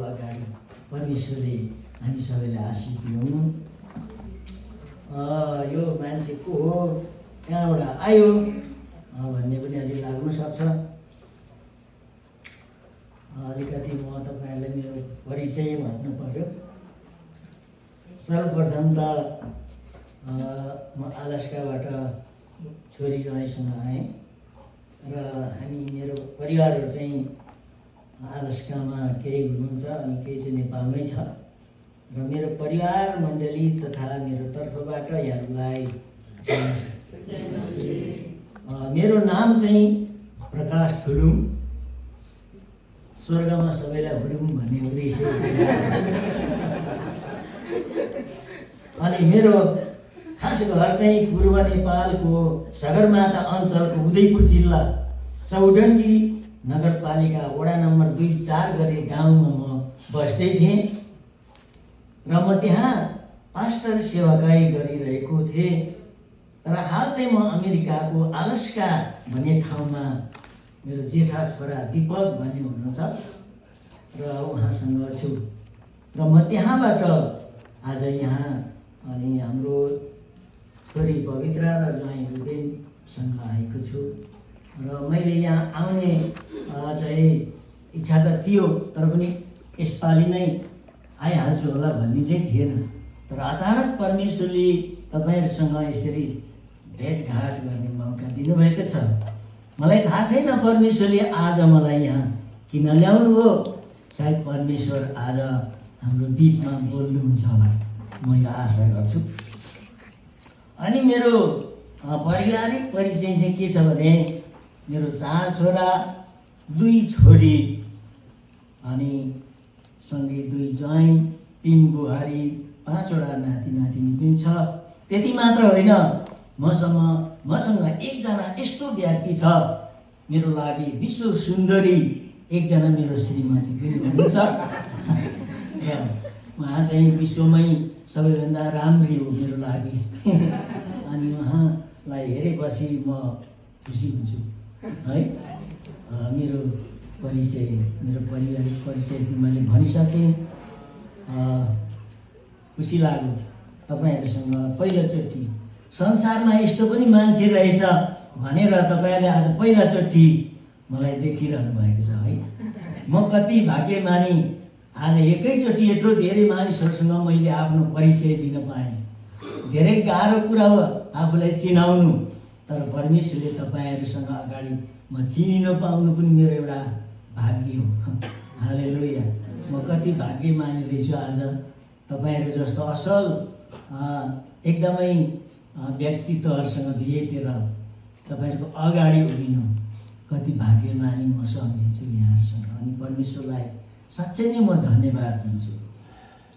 अगाडि परमेश्वरले हामी सबैलाई आशिष दिउँ। यो मान्छे को हो, कहाँबाट आयो भन्ने पनि अलि लाग्नु सक्छ। अलिकति म तपाईँहरूलाई मेरो परिचय भन्नु पर्यो। सर्वप्रथम त म अलास्काबाट छोरी ज्वाइँसँग आएँ र हामी मेरो परिवारहरू चाहिँ अलास्कामा केही हुनुहुन्छ अनि केही चाहिँ नेपालमै छ र मेरो परिवार मण्डली तथा मेरो तर्फबाट यहाँहरूलाई मेरो नाम चाहिँ प्रकाश थुलुङ। स्वर्गमा सबैलाई हुलुङ भन्ने उद्देश्य अनि मेरो खास घर चाहिँ पूर्व नेपालको सगरमाथा अञ्चलको उदयपुर जिल्ला चौडण्डी नगरपालिका वडा नम्बर 2-4 गरी गाउँमा म बस्दै थिएँ र म त्यहाँ पास्टर सेवाकाई गरिरहेको थिएँ। र हाल चाहिँ म अमेरिकाको अलास्का भन्ने ठाउँमा मेरो जेठा छोरा दीपक भन्ने हुनुहुन्छ र उहाँसँग छु र म त्यहाँबाट आज यहाँ अनि हाम्रो छोरी पवित्रा र ज्वाइँ रुदेनसँग आएको छु र मैले यहाँ आउने चाहिँ इच्छा त थियो, तर पनि यसपालि नै आइहाल्छु होला भन्ने चाहिँ थिएन। तर अचानक परमेश्वरले तपाईँहरूसँग यसरी भेटघाट गर्ने मौका दिनुभएको छ। मलाई थाहा छैन परमेश्वरले आज मलाई यहाँ किन ल्याउनु हो। सायद परमेश्वर आज हाम्रो बिचमा बोल्नुहुन्छ होला, म यो आशा गर्छु। अनि मेरो पारिवारिक परिचय चाहिँ के छ भने मेरो 4 छोरा 2 छोरी अनि सँगै 2 ज्वाइँ 3 बुहारी 5 वटा नाति नातिनी पनि छ। त्यति मात्र होइन, मसँग एकजना यस्तो व्यक्ति छ मेरो लागि विश्व सुन्दरी, एकजना मेरो श्रीमती पनि हुनुहुन्छ। उहाँ चाहिँ विश्वमै सबैभन्दा राम्री हो मेरो लागि अनि उहाँलाई हेरेपछि म खुसी हुन्छु है। मेरो परिचय, मेरो पारिवारिक परिचय मैले भनिसकेँ। खुसी लाग्यो तपाईँहरूसँग पहिलोचोटि संसारमा यस्तो पनि मान्छे रहेछ भनेर तपाईँहरूले आज पहिलाचोटि मलाई देखिरहनु भएको छ है। म कति भाग्यमानी, आज एकैचोटि यत्रो धेरै मानिसहरूसँग मैले आफ्नो परिचय दिन पाएँ। धेरै गाह्रो कुरा हो आफूलाई चिनाउनु, तर परमेश्वरले तपाईँहरूसँग अगाडि म चिनिन पाउनु पनि मेरो एउटा भाग्य हो। हालेलुया। म कति भाग्यमानी रहेछु आज तपाईँहरू जस्तो असल एकदमै व्यक्तित्वहरूसँग भेटेर तपाईँहरूको अगाडि उभिनु कति भाग्यमानी म सम्झिन्छु यहाँहरूसँग। अनि परमेश्वरलाई साँच्चै नै म धन्यवाद दिन्छु।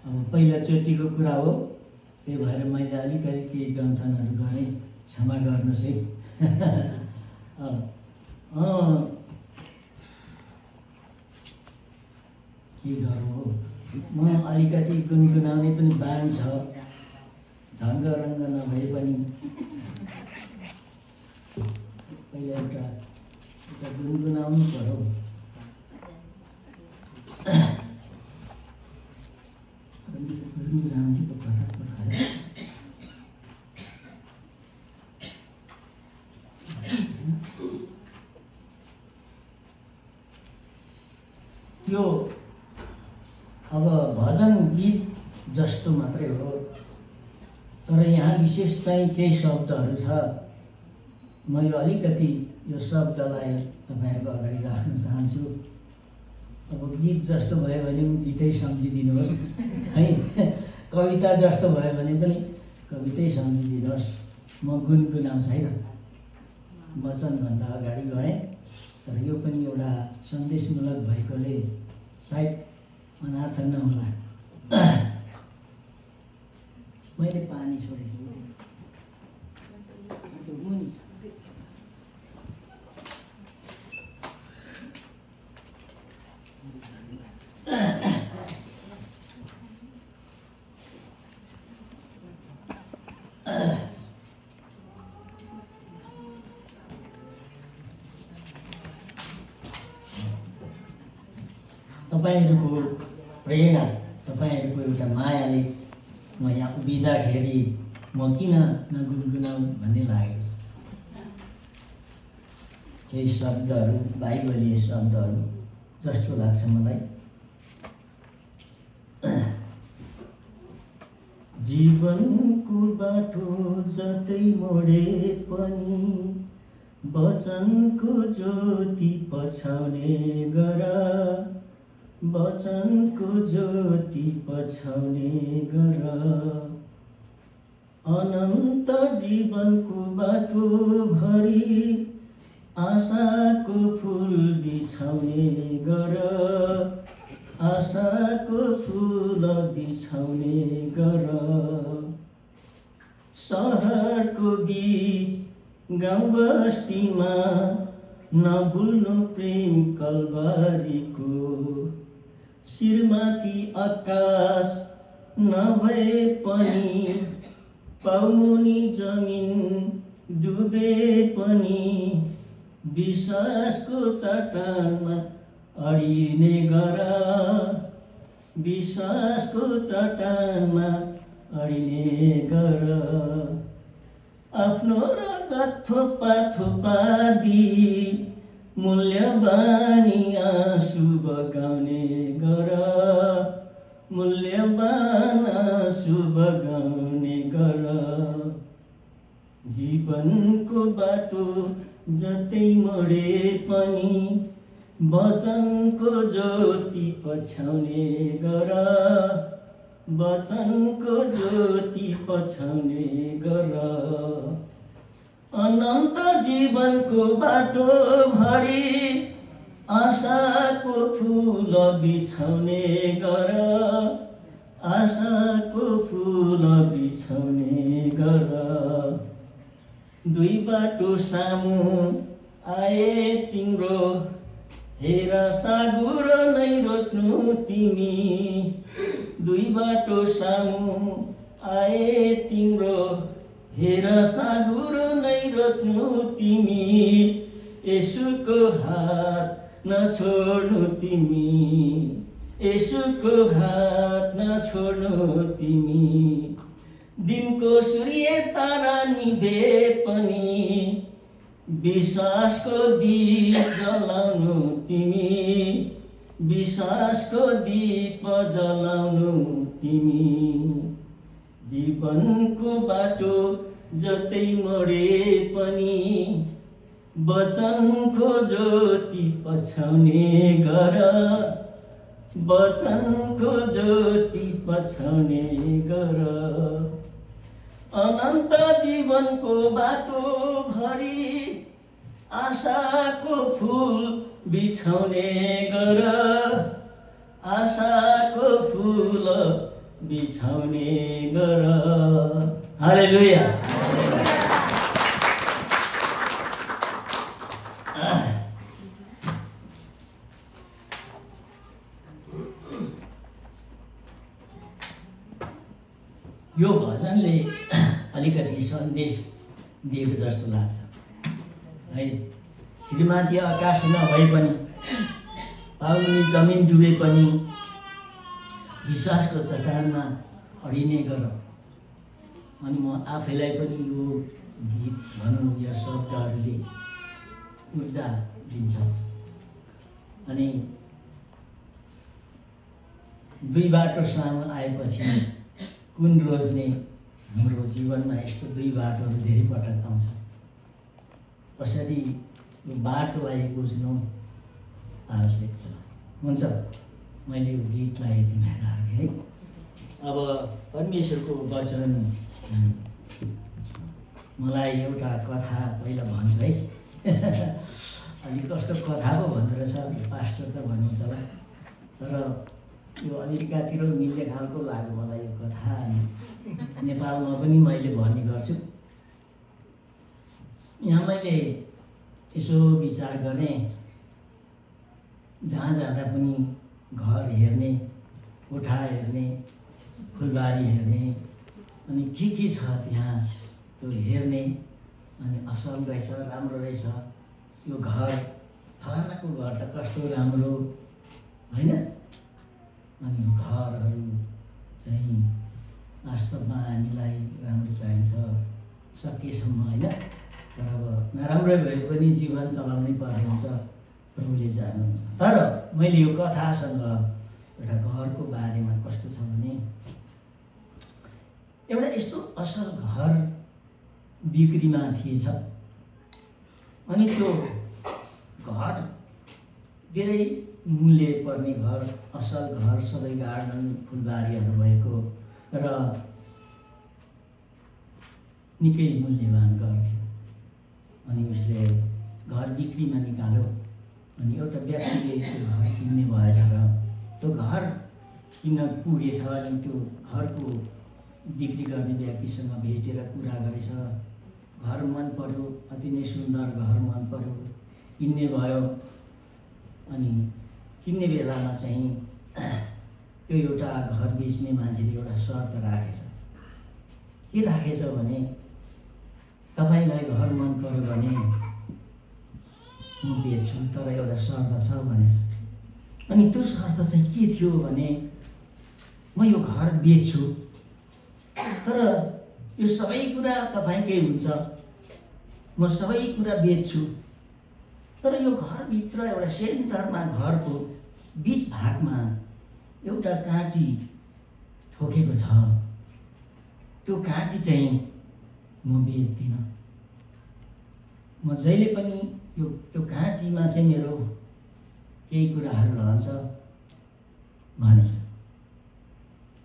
अब पहिलाचोटिको कुरा हो, त्यही भएर मैले अलिकति केही गन्थनहरू गरेँ, क्षमा गर्नुहोस् है। के गरौँ हो, म अलिकति गुनगुनाउने पनि बानी छ, ढङ्ग रङ्ग नभए पनि पहिला एउटा गुनगुनाउनु पर्यो। यो अब भजन गीत जस्तो मात्रै हो, तर यहाँ विशेष चाहिँ केही शब्दहरू छ। म यो अलिकति यो शब्दलाई तपाईँहरूको अगाडि राख्न चाहन्छु। अब गीत जस्तो भयो भने पनि गीतै सम्झिदिनुहोस् है, कविता जस्तो भयो भने पनि कवितै सम्झिदिनुहोस्। म गुनगुनाउँछु है त, वचनभन्दा अगाडि गएँ, तर यो पनि एउटा सन्देशमूलक भएकोले सायद अनर्थ नहोला। मैले पानी छोडेछु, हुन्छ। तपाईँहरूको प्रेरणा, तपाईँहरूको एउटा मायाले म यहाँ उभिँदाखेरि म किन नगुनगुनाउँ भन्ने लागेको छ। केही शब्दहरू बाइबलीय शब्दहरू जस्तो लाग्छ मलाई। जीवनको बाटो जतै मोडे पनि वचनको ज्योति पछाउने गर, वचनको ज्योति पछाउने गर। अनन्त जीवनको बाटो भरि आशाको फुल बिछाउने गर, आशाको फुल बिछाउने गर। सहरको बीच गाउँ बस्तीमा नभुल्नु प्रेम कलवारीको, शिरमाथि आकाश नभए पनि पाउमुनि जमिन डुबे पनि विश्वासको चट्टानमा अडिने गर, विश्वासको चट्टानमा अडिने गर। आफ्नो रगत थोपा थोपा दिई मूल्यवानी आँसु बगाउने गर, मूल्यवान आँसु बगाउने गर। जीवनको बाटो जतै मोडे पनि वचनको ज्योति पछाउने गर, वचनको ज्योति पछाउने गर। अनन्त जीवनको बाटो भरि आशाको फुल बिछाउने गर, आशाको फुल बिछाउने गर। दुई बाटो सामु आए तिम्रो, हेर सागुर नै रोज्नु तिमी। दुई बाटो सामु आए तिम्रो, हेर सागुर नै रोज्नु तिमी। येशूको हात नछोड्नु तिमी, येशूको हात नछोड्नु तिमी। दिनको सूर्य तारा निभे पनि विश्वासको दीप जलाउनु तिमी, विश्वासको दीप जलाउनु तिमी। जीवनको बाटो जतै मोडे पनि वचनको ज्योति पछाउने गर, वचनको ज्योति पछाउने गर। अनन्त जीवनको बाटो भरि आशाको फुल बिछाउने गर, आशाको फुल बिछाउने गर। हालेलुया। यो भजनले अलिकति सन्देश दिएको जस्तो लाग्छ है। श्रीमाथि आकाश नभए पनि पाउनी जमिन डुबे पनि विश्वासको चट्टानमा अडिने गर। अनि म आफैलाई पनि यो गीत भनौँ या शब्दहरूले ऊर्जा दिन्छ। अनि दुई बाटो सामु आएपछि कुन रोज्ने? हाम्रो जीवनमा यस्तो दुई बाटोहरू धेरै पटक आउँछ। कसरी यो बाटोलाई बुझ्नु आवश्यक छ। हुन्छ, मैले यो गीतलाई यतिमा राखेँ है। अब परमेश्वरको वचन मलाई एउटा कथा पहिला भन्छु है। अनि कस्तो कथा पो भन्दो रहेछ, पास्टर त भन्नुहुन्छ होला, तर यो अमेरिकातिर मिल्ने खालको लाग्यो मलाई यो कथा। अनि नेपालमा पनि मैले भन्ने गर्छु। यहाँ मैले यसो विचार गरेँ, जहाँ जाँदा पनि घर हेर्ने, कोठा हेर्ने, फुलबारी हेर्ने, अनि के छ त्यहाँ त्यो हेर्ने, अनि असल रहेछ, राम्रो रहेछ यो घर, फलानाको घर त कस्तो राम्रो होइन, अनि घरहरू चाहिँ वास्तवमा हामीलाई राम्रो चाहिन्छ सकेसम्म होइन। तर अब नराम्रै भए पनि जीवन चलाउनै पर्ने हुन्छ, प्रभुले जान्नुहुन्छ। तर मैले यो कथासँग एउटा घरको बारेमा कस्तो छ भने, एउटा यस्तो असल घर बिक्रीमा थिएछ। अनि त्यो घर धेरै मूल्य पर्ने घर, असल घर, सबै गार्डन फुलबारीहरू भएको र निकै मूल्यवान घर थियो। अनि उसले घर बिक्रीमा निकाल्यो। अनि एउटा व्यक्तिले त्यो घर किन्ने भएछ र त्यो घर किन्न पुगेछ। अनि त्यो घरको बिक्री गर्ने व्यक्तिसँग भेटेर कुरा गरेछ। घर मन पर्यो, अति नै सुन्दर घर मन पर्यो, किन्ने भयो। अनि किन्ने बेलामा चाहिँ त्यो एउटा घर बेच्ने मान्छेले एउटा शर्त राखेछ। के राखेछ भने, तपाईँलाई घर मन पर्यो भने म बेच्छु, तर एउटा शर्त छ भनेछ। अनि त्यो शर्त चाहिँ के थियो भने, म यो घर बेच्छु, तर यो सबै कुरा तपाईँकै हुन्छ, म सबै कुरा बेच्छु, तर यो घरभित्र एउटा सेन्टरमा, घरको बिच भागमा एउटा काँटी ठोकेको छ। त्यो काँटी चाहिँ म बेच्दिनँ। म जहिले पनि त्यो काँटीमा चाहिँ मेरो केही कुराहरू रहन्छ भनेछ।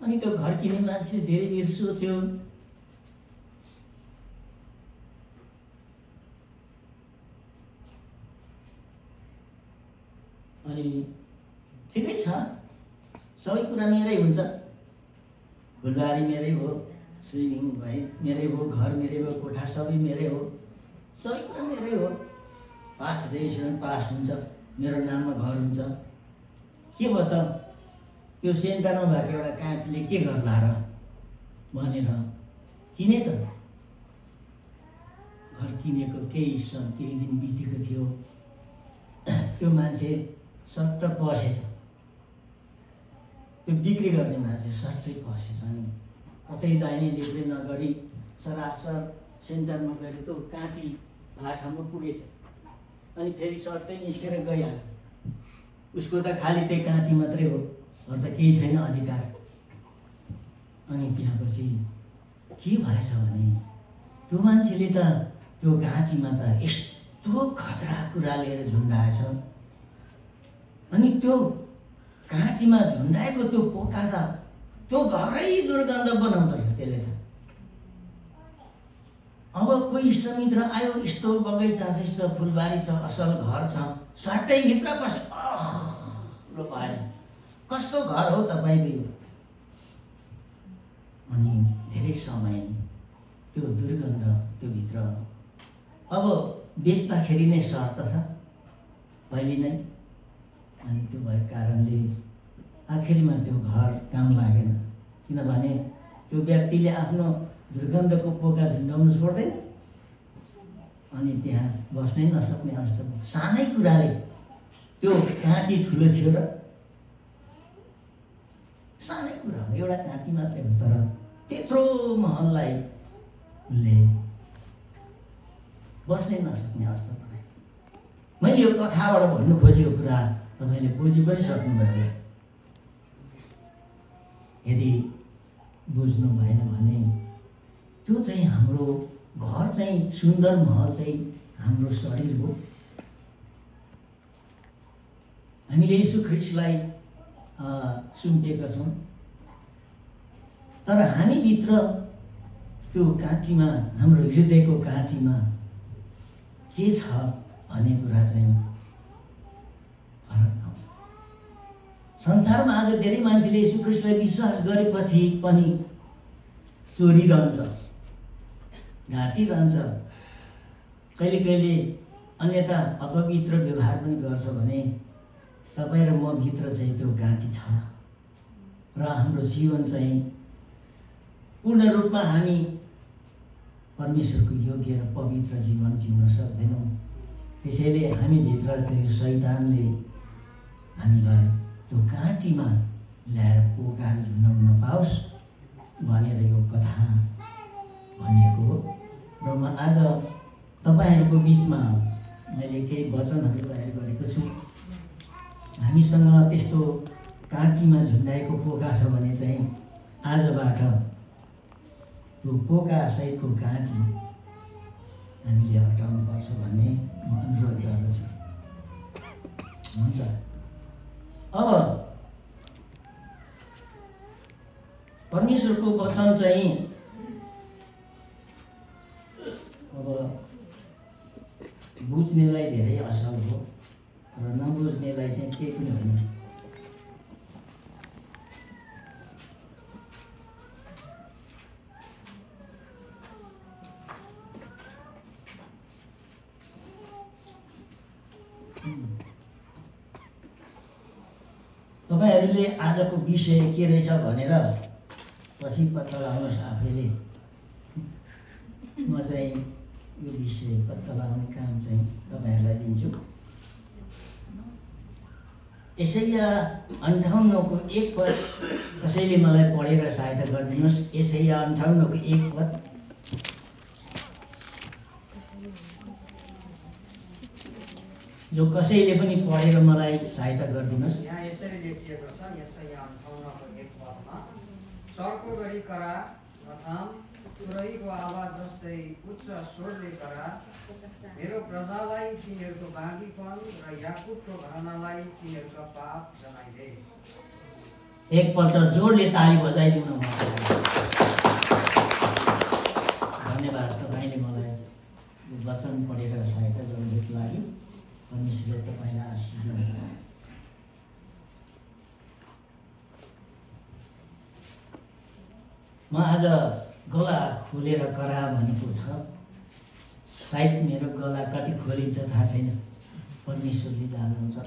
अनि त्यो घर किन्ने मान्छे धेरै बेर सोच्यो। अनि ठिकै छ, सबै कुरा मेरै हुन्छ, फुलबारी मेरै हो, स्विमिङ भाइ मेरै हो, घर मेरै हो, कोठा सबै मेरै हो, सबै कुरा मेरै हो, पास रेजिस्ट्रेसन पास हुन्छ, मेरो नाममा घर हुन्छ। के भयो त यो सेन्टरमा भएको एउटा काँटीले के गर्ला र भनेर किनेछ। घर किनेको केही दिन बितेको थियो। त्यो मान्छे सट्ट पसेछ, त्यो बिक्री गर्ने मान्छे सट्टै पसेछ। अनि कतै दाहिने देब्रे नगरी सरासर सेन्टरमा गएर त्यो काँटी भाटामा पुगेछ। अनि फेरि सट्टै निस्केर गइहाल्यो। उसको त खालि त्यही काँटी मात्रै हो, अरू त केही छैन अधिकार। अनि त्यसपछि के भएछ भने, त्यो मान्छेले त त्यो घाँटीमा त यस्तो खतरा कुरा लिएर झुन्डाएछ। अनि त्यो घाँटीमा झुन्डाएको त्यो पोका त त्यो घरै दुर्गन्ध बनाउँदो रहेछ त्यसले त। अब कोही इष्टमित्र आयो, यस्तो बगैँचा छ, यस्तो फुलबारी छ, असल घर छ, स्वाटै भित्र पस्यो, लो भएन, कस्तो घर हो तपाईँको यो। अनि धेरै समय त्यो दुर्गन्ध त्यो भित्र। अब बेच्दाखेरि नै शर्त छ पहिले नै। अनि त्यो भएको कारणले आखिरमा त्यो घर काम लागेन। किनभने त्यो व्यक्तिले आफ्नो दुर्गन्धको पोका झुन्डाउनु छोड्दैन। अनि त्यहाँ बस्नै नसक्ने अवस्था। सानै कुराले त्यो काँटी ठुलो थियो र सानै कुरा हो, एउटा काँटी मात्रै हो, तर त्यत्रो महललाई उसले बस्नै नसक्ने अवस्था बनायो। मैले यो कथाबाट भन्नु खोजेको कुरा तपाईँले बुझि पनि सक्नुभयो। यदि बुझ्नु भएन भने त्यो चाहिँ हाम्रो घर चाहिँ सुन्दर महल चाहिँ हाम्रो शरीर हो। हामीले यीशु ख्रीष्टलाई सुम्पेका छौँ, तर हामीभित्र त्यो काँटीमा, हाम्रो हृदयको काँटीमा के छ भन्ने कुरा चाहिँ फरक आउँछ। संसारमा आज धेरै मान्छेले यीशु ख्रीष्टलाई विश्वास गरेपछि पनि चोरिरहन्छ, ढाँटिरहन्छ, कहिले कहिले अन्यथा अपवित्र व्यवहार पनि गर्छ भने तपाईँ र म भित्र चाहिँ त्यो गाँटी छ र हाम्रो जीवन चाहिँ पूर्ण रूपमा हामी परमेश्वरको योग्य र पवित्र जीवन जिउन सक्दैनौँ। त्यसैले हामी भित्र त्यो शैतानले हामीलाई त्यो काँटीमा ल्याएर पोकाहरू झुन्डाउन नपाओस् भनेर यो कथा भनिएको हो। र म आज तपाईँहरूको बिचमा मैले केही वचनहरू तयार गरेको छु। हामीसँग त्यस्तो काँटीमा झुन्डाएको पोका छ भने चाहिँ आजबाट त्यो पोका सहितको काँटी हामीले हटाउनुपर्छ भन्ने म अनुरोध गर्दछु। हुन्छ, अब परमेश्वरको वचन चाहिँ अब बुझ्नेलाई धेरै असल हो र नबुझ्नेलाई चाहिँ केही पनि होइन। तपाईँहरूले आजको विषय के रहेछ भनेर पछि पत्ता लगाउनुहोस् आफैले। म चाहिँ यो विषय पत्ता लगाउने काम चाहिँ तपाईँहरूलाई दिन्छु। यसैया 58को 1 पद कसैले मलाई पढेर सहायता गरिदिनुहोस्। यसैया 58को 1 पद। जो कसैले पनि पढेर मलाई सहायता गरिदिनुहोस्। यहाँ यसरी लेखिएको छ, यसैया 58को 1 पदमा, सर्को गरी करा प्रथम तुरहीको आवाज जस्तै उच्च स्वरले करा, मेरो प्रजालाई तिनीहरूको बाँकीपन र याकुबको घरानालाई तिनीहरूको पाप जनाइदे। एकपल्ट जोडले ताली बजाइदिउन मन छ। धन्यवाद तपाईँले मलाई यो वचन पढेर सहायता गर्नुको लागि। परमेश्वरले तपाईँलाई आशीष दिनु। म आज गला खोलेर करा भनेको छ। सायद मेरो गला कति खोलिन्छ थाहा छैन, परमेश्वरले जान्नुहुन्छ।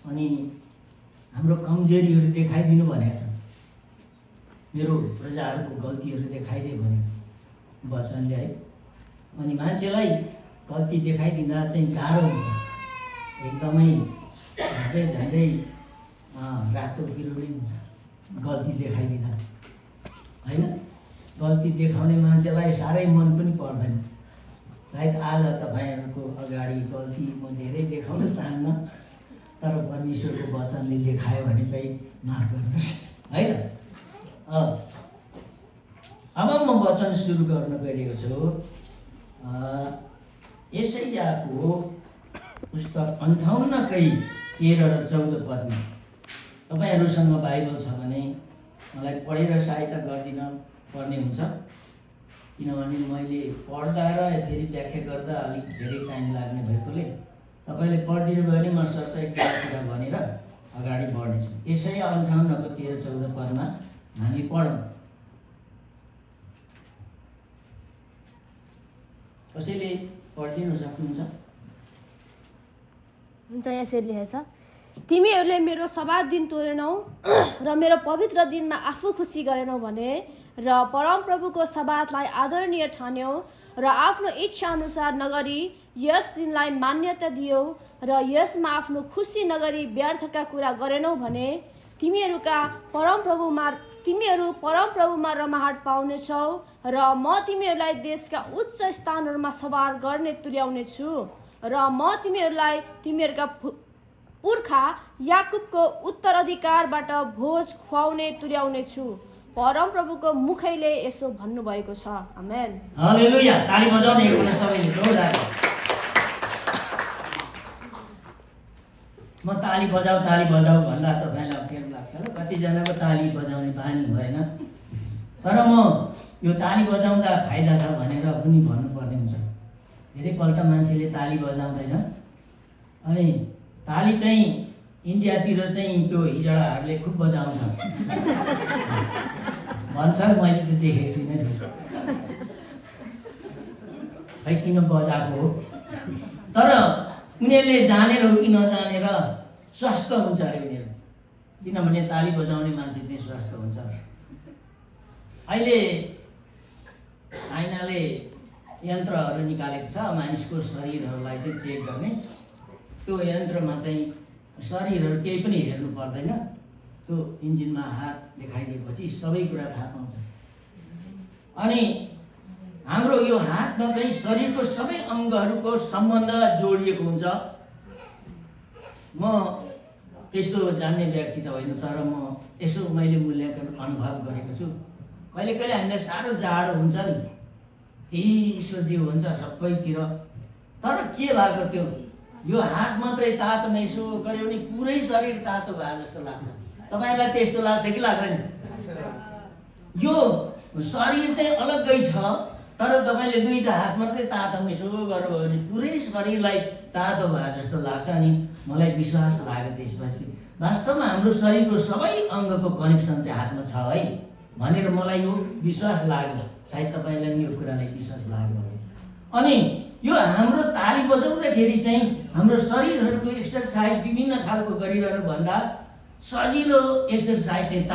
अनि हाम्रो कमजोरीहरू देखाइदिनु भनेको छ, मेरो प्रजाहरूको गल्तीहरू देखाइदियो भनेको छ वचनले है। अनि मान्छेलाई गल्ती देखाइदिँदा चाहिँ गाह्रो हुन्छ, एकदमै झन्डै रातो बिरुलै हुन्छ गल्ती देखाइदिँदा होइन। गल्ती देखाउने मान्छेलाई साह्रै मन पनि पर्दैन। सायद आज तपाईँहरूको अगाडि गल्ती म धेरै देखाउन चाहन्न, तर परमेश्वरको वचनले देखायो भने चाहिँ माफ गर्नुहोस् है त। अब म वचन सुरु गर्न गइरहेको छु। यसैयाको पुस्तक 58कै 13 र 14 पदमा। तपाईँहरूसँग बाइबल छ भने मलाई पढेर सहायता गरिदिन पर्ने हुन्छ, किनभने मैले पढ्दा र फेरि व्याख्या गर्दा अलिक धेरै टाइम लाग्ने भएकोले तपाईँले पढिदिनु भयो भने म सरसरी कुरा भनेर अगाडि बढ्नेछु। यसैया 58को 13-14 पदमा हामी पढौँ। कसैले पढिदिनु सक्नुहुन्छ? हुन्छ, यसरी लेखेको छ, तिमीहरूले मेरो सभा दिन तोडेनौ र मेरो पवित्र दिनमा आफू खुसी गरेनौ भने र परमप्रभुको सभालाई आदरणीय ठान्यौ र आफ्नो इच्छा अनुसार नगरी यस दिनलाई मान्यता दियौ र यसमा आफ्नो खुसी नगरी व्यर्थका कुरा गरेनौ भने तिमीहरू परमप्रभुमा रमाहट पाउनेछौ र म तिमीहरूलाई देशका उच्च स्थानहरूमा सवार गर्ने तुल्याउने छु र म तिमीहरूलाई तिमीहरूका पुर्खा याकुबको उत्तराधिकारबाट भोज खुवाउने तुल्याउने छु। परमप्रभुको मुखैले यसो भन्नुभएको छ। आमेन। हालेलुया। ताली बजाउने एकपल्ट सबैले जोरदार। म ताली बजाऊ भन्दा तपाईँलाई अप्ठ्यारो लाग्छ र कतिजनाको ताली बजाउने बानी भएन, तर म यो ताली बजाउँदा फाइदा छ भनेर पनि भन्नुपर्ने हुन्छ। धेरैपल्ट मान्छेले ताली बजाउँदैन, अनि ताली चाहिँ इन्डियातिर चाहिँ त्यो हिजडाहरूले खुब बजाउँछ भन्छन्। मैले त देखेको छुइनँ खै किन बजाएको हो, तर उनीहरूले जानेर हो कि नजानेर स्वस्थ हुन्छ अरे उनीहरू, किनभने ताली बजाउने मान्छे चाहिँ स्वस्थ हुन्छ। अहिले चाइनाले यन्त्रहरू निकालेको छ मानिसको शरीरहरूलाई चाहिँ चेक गर्ने। त्यो यन्त्रमा चाहिँ शरीरहरू केही पनि हेर्नु पर्दैन, त्यो इन्जिनमा हात देखाइदिएपछि सबै कुरा थाहा पाउँछ। अनि हाम्रो यो हातमा चाहिँ शरीरको सबै अङ्गहरूको सम्बन्ध जोडिएको हुन्छ। म त्यस्तो जान्ने व्यक्ति त होइन, तर म यसो मैले मूल्याङ्कन अनुभव गरेको छु। कहिले कहिले हामीलाई साह्रो जाडो हुन्छ नि, चिसो जिउ हुन्छ सबैतिर, तर के भएको त्यो यो हात मात्रै तातोमा यसो गऱ्यो भने पुरै शरीर तातो भए जस्तो लाग्छ। तपाईँलाई त्यस्तो लाग्छ कि लाग्दैन? यो शरीर चाहिँ अलग्गै छ, तर तपाईँले दुईटा हात मात्रै तातोमा यसो गर्नुभयो भने पुरै शरीरलाई तातो भए जस्तो लाग्छ। अनि मलाई विश्वास लाग्यो त्यसपछि वास्तवमा हाम्रो शरीरको सबै अङ्गको कनेक्सन चाहिँ हातमा छ है भनेर मलाई यो विश्वास लाग्यो। सायद तपाईँलाई पनि यो कुराले विश्वास लाग्यो। अनि यो हाम्रो ताली बजाउँदाखेरि चाहिँ हाम्रो शरीरहरूको एक्सर्साइज विभिन्न खालको गरिरहनु भन्दा सजिलो एक्सर्साइज चाहिँ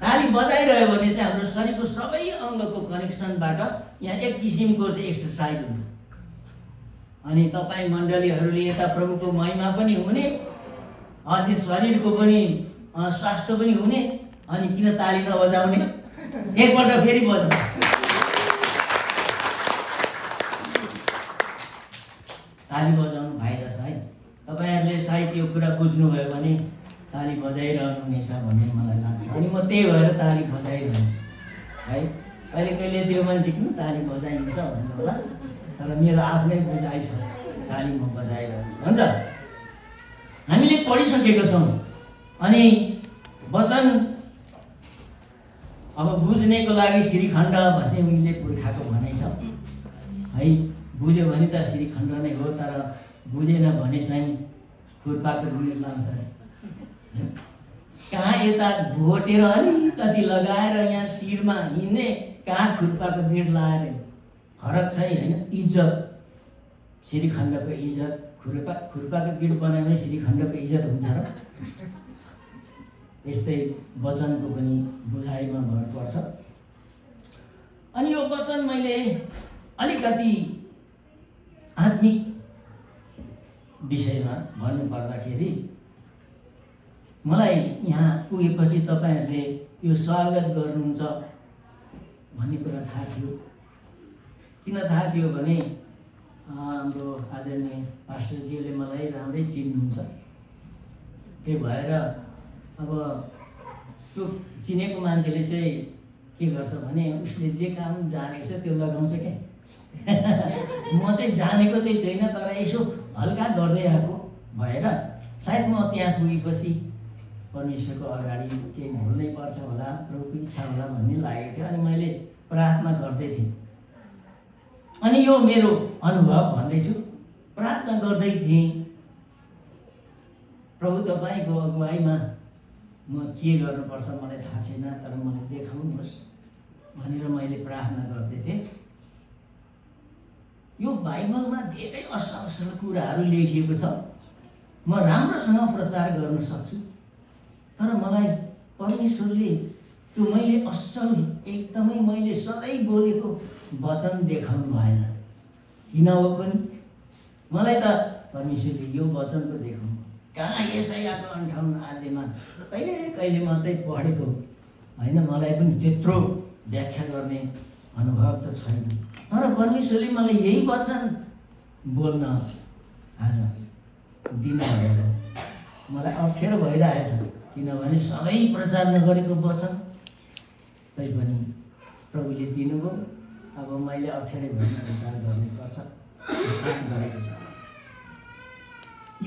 ताली बजाइरह्यो भने चाहिँ हाम्रो शरीरको सबै अङ्गको कनेक्सनबाट यहाँ एक किसिमको चाहिँ एक्सर्साइज हुन्छ। अनि तपाईँ मण्डलीहरूले यता प्रभुको महिमा पनि हुने, अनि शरीरको पनि स्वास्थ्य पनि हुने। अनि किन ताली नबजाउने? एकपल्ट फेरि बजाउँ। ताली बजाउनु फाइदा छ है। तपाईँहरूले सायद यो कुरा बुझ्नुभयो भने ताली बजाइरहनु हुनेछ भन्ने मलाई लाग्छ। अनि म त्यही भएर ताली बजाइरहन्छु है। कहिले कहिले त्यो मान्छे किन ताली बजाइन्छ भन्नु होला, तर मेरो आफ्नै बुझाइ छ, ताली म बजाइरहन्छु। हुन्छ, हामीले पढिसकेको छौँ। अनि वचन अब बुझ्नेको लागि श्रीखण्ड भन्ने उनले पुर्खाको भनाइ छ है। बुझ्यो भने त श्रीखण्ड नै हो, तर बुझेन भने चाहिँ खुर्पाको बिँड लाउँछ। कहाँ यता घोटेर अलिकति लगाएर यहाँ शिरमा हिँड्ने, कहाँ खुर्पाको बिँड लाएर, फरक छ नि होइन। इज्जत, श्रीखण्डको इज्जत, खुर्पाको बिँड बनायो भने श्रीखण्डको इज्जत हुन्छ र? यस्तै वचनको पनि बुझाइमा भर पर्छ। अनि यो वचन मैले अलिकति आत्मिक विषयमा भन्नुपर्दाखेरि मलाई यहाँ पुगेपछि तपाईँहरूले यो स्वागत गर्नुहुन्छ भन्ने कुरा थाहा थियो। किन थाहा थियो भने हाम्रो आदरणीय पास्टरजीले मलाई राम्रै चिन्नुहुन्छ। त्यही भएर अब त्यो चिनेको मान्छेले चाहिँ के गर्छ भने उसले जे काम जानेको छ त्यो लगाउँछ क्या। म चाहिँ जानेको चाहिँ छैन, तर यसो हल्का गर्दै आएको भएर सायद म त्यहाँ पुगेपछि परमेश्वरको अगाडि केही भुल्नै पर्छ होला, प्रभुको इच्छा होला भन्ने लागेको थियो। अनि मैले प्रार्थना गर्दै थिएँ। अनि यो मेरो अनुभव भन्दैछु, प्रार्थना गर्दै थिएँ, प्रभु तपाईँको अगुवाईमा म के गर्नुपर्छ मलाई थाहा छैन, तर मलाई देखाउनुहोस् भनेर मैले प्रार्थना गर्दै थिएँ। यो बाइबलमा धेरै असल असल कुराहरू लेखिएको छ। म राम्रोसँग प्रचार गर्न सक्छु, तर मलाई परमेश्वरले त्यो मैले असल एकदमै मैले सधैँ बोलेको वचन देखाउनु भएन। किन हो पनि मलाई त परमेश्वरले यो वचनको देखाउनु, कहाँ यशायाको 58 अध्यायमा कहिले कहिले मात्रै पढेको होइन, मलाई पनि त्यत्रो व्याख्या गर्ने अनुभव त छैन। तर परमेश्वरले मलाई यही वचन बोल्न आज दिनुभयो। मलाई अप्ठ्यारो भइरहेछ, किनभने सधैँ प्रचार नगरेको वचन तैपनि प्रभुले दिनुभयो। अब मैले अप्ठ्यारै भएर प्रचार गर्नुपर्छ गरेको छ।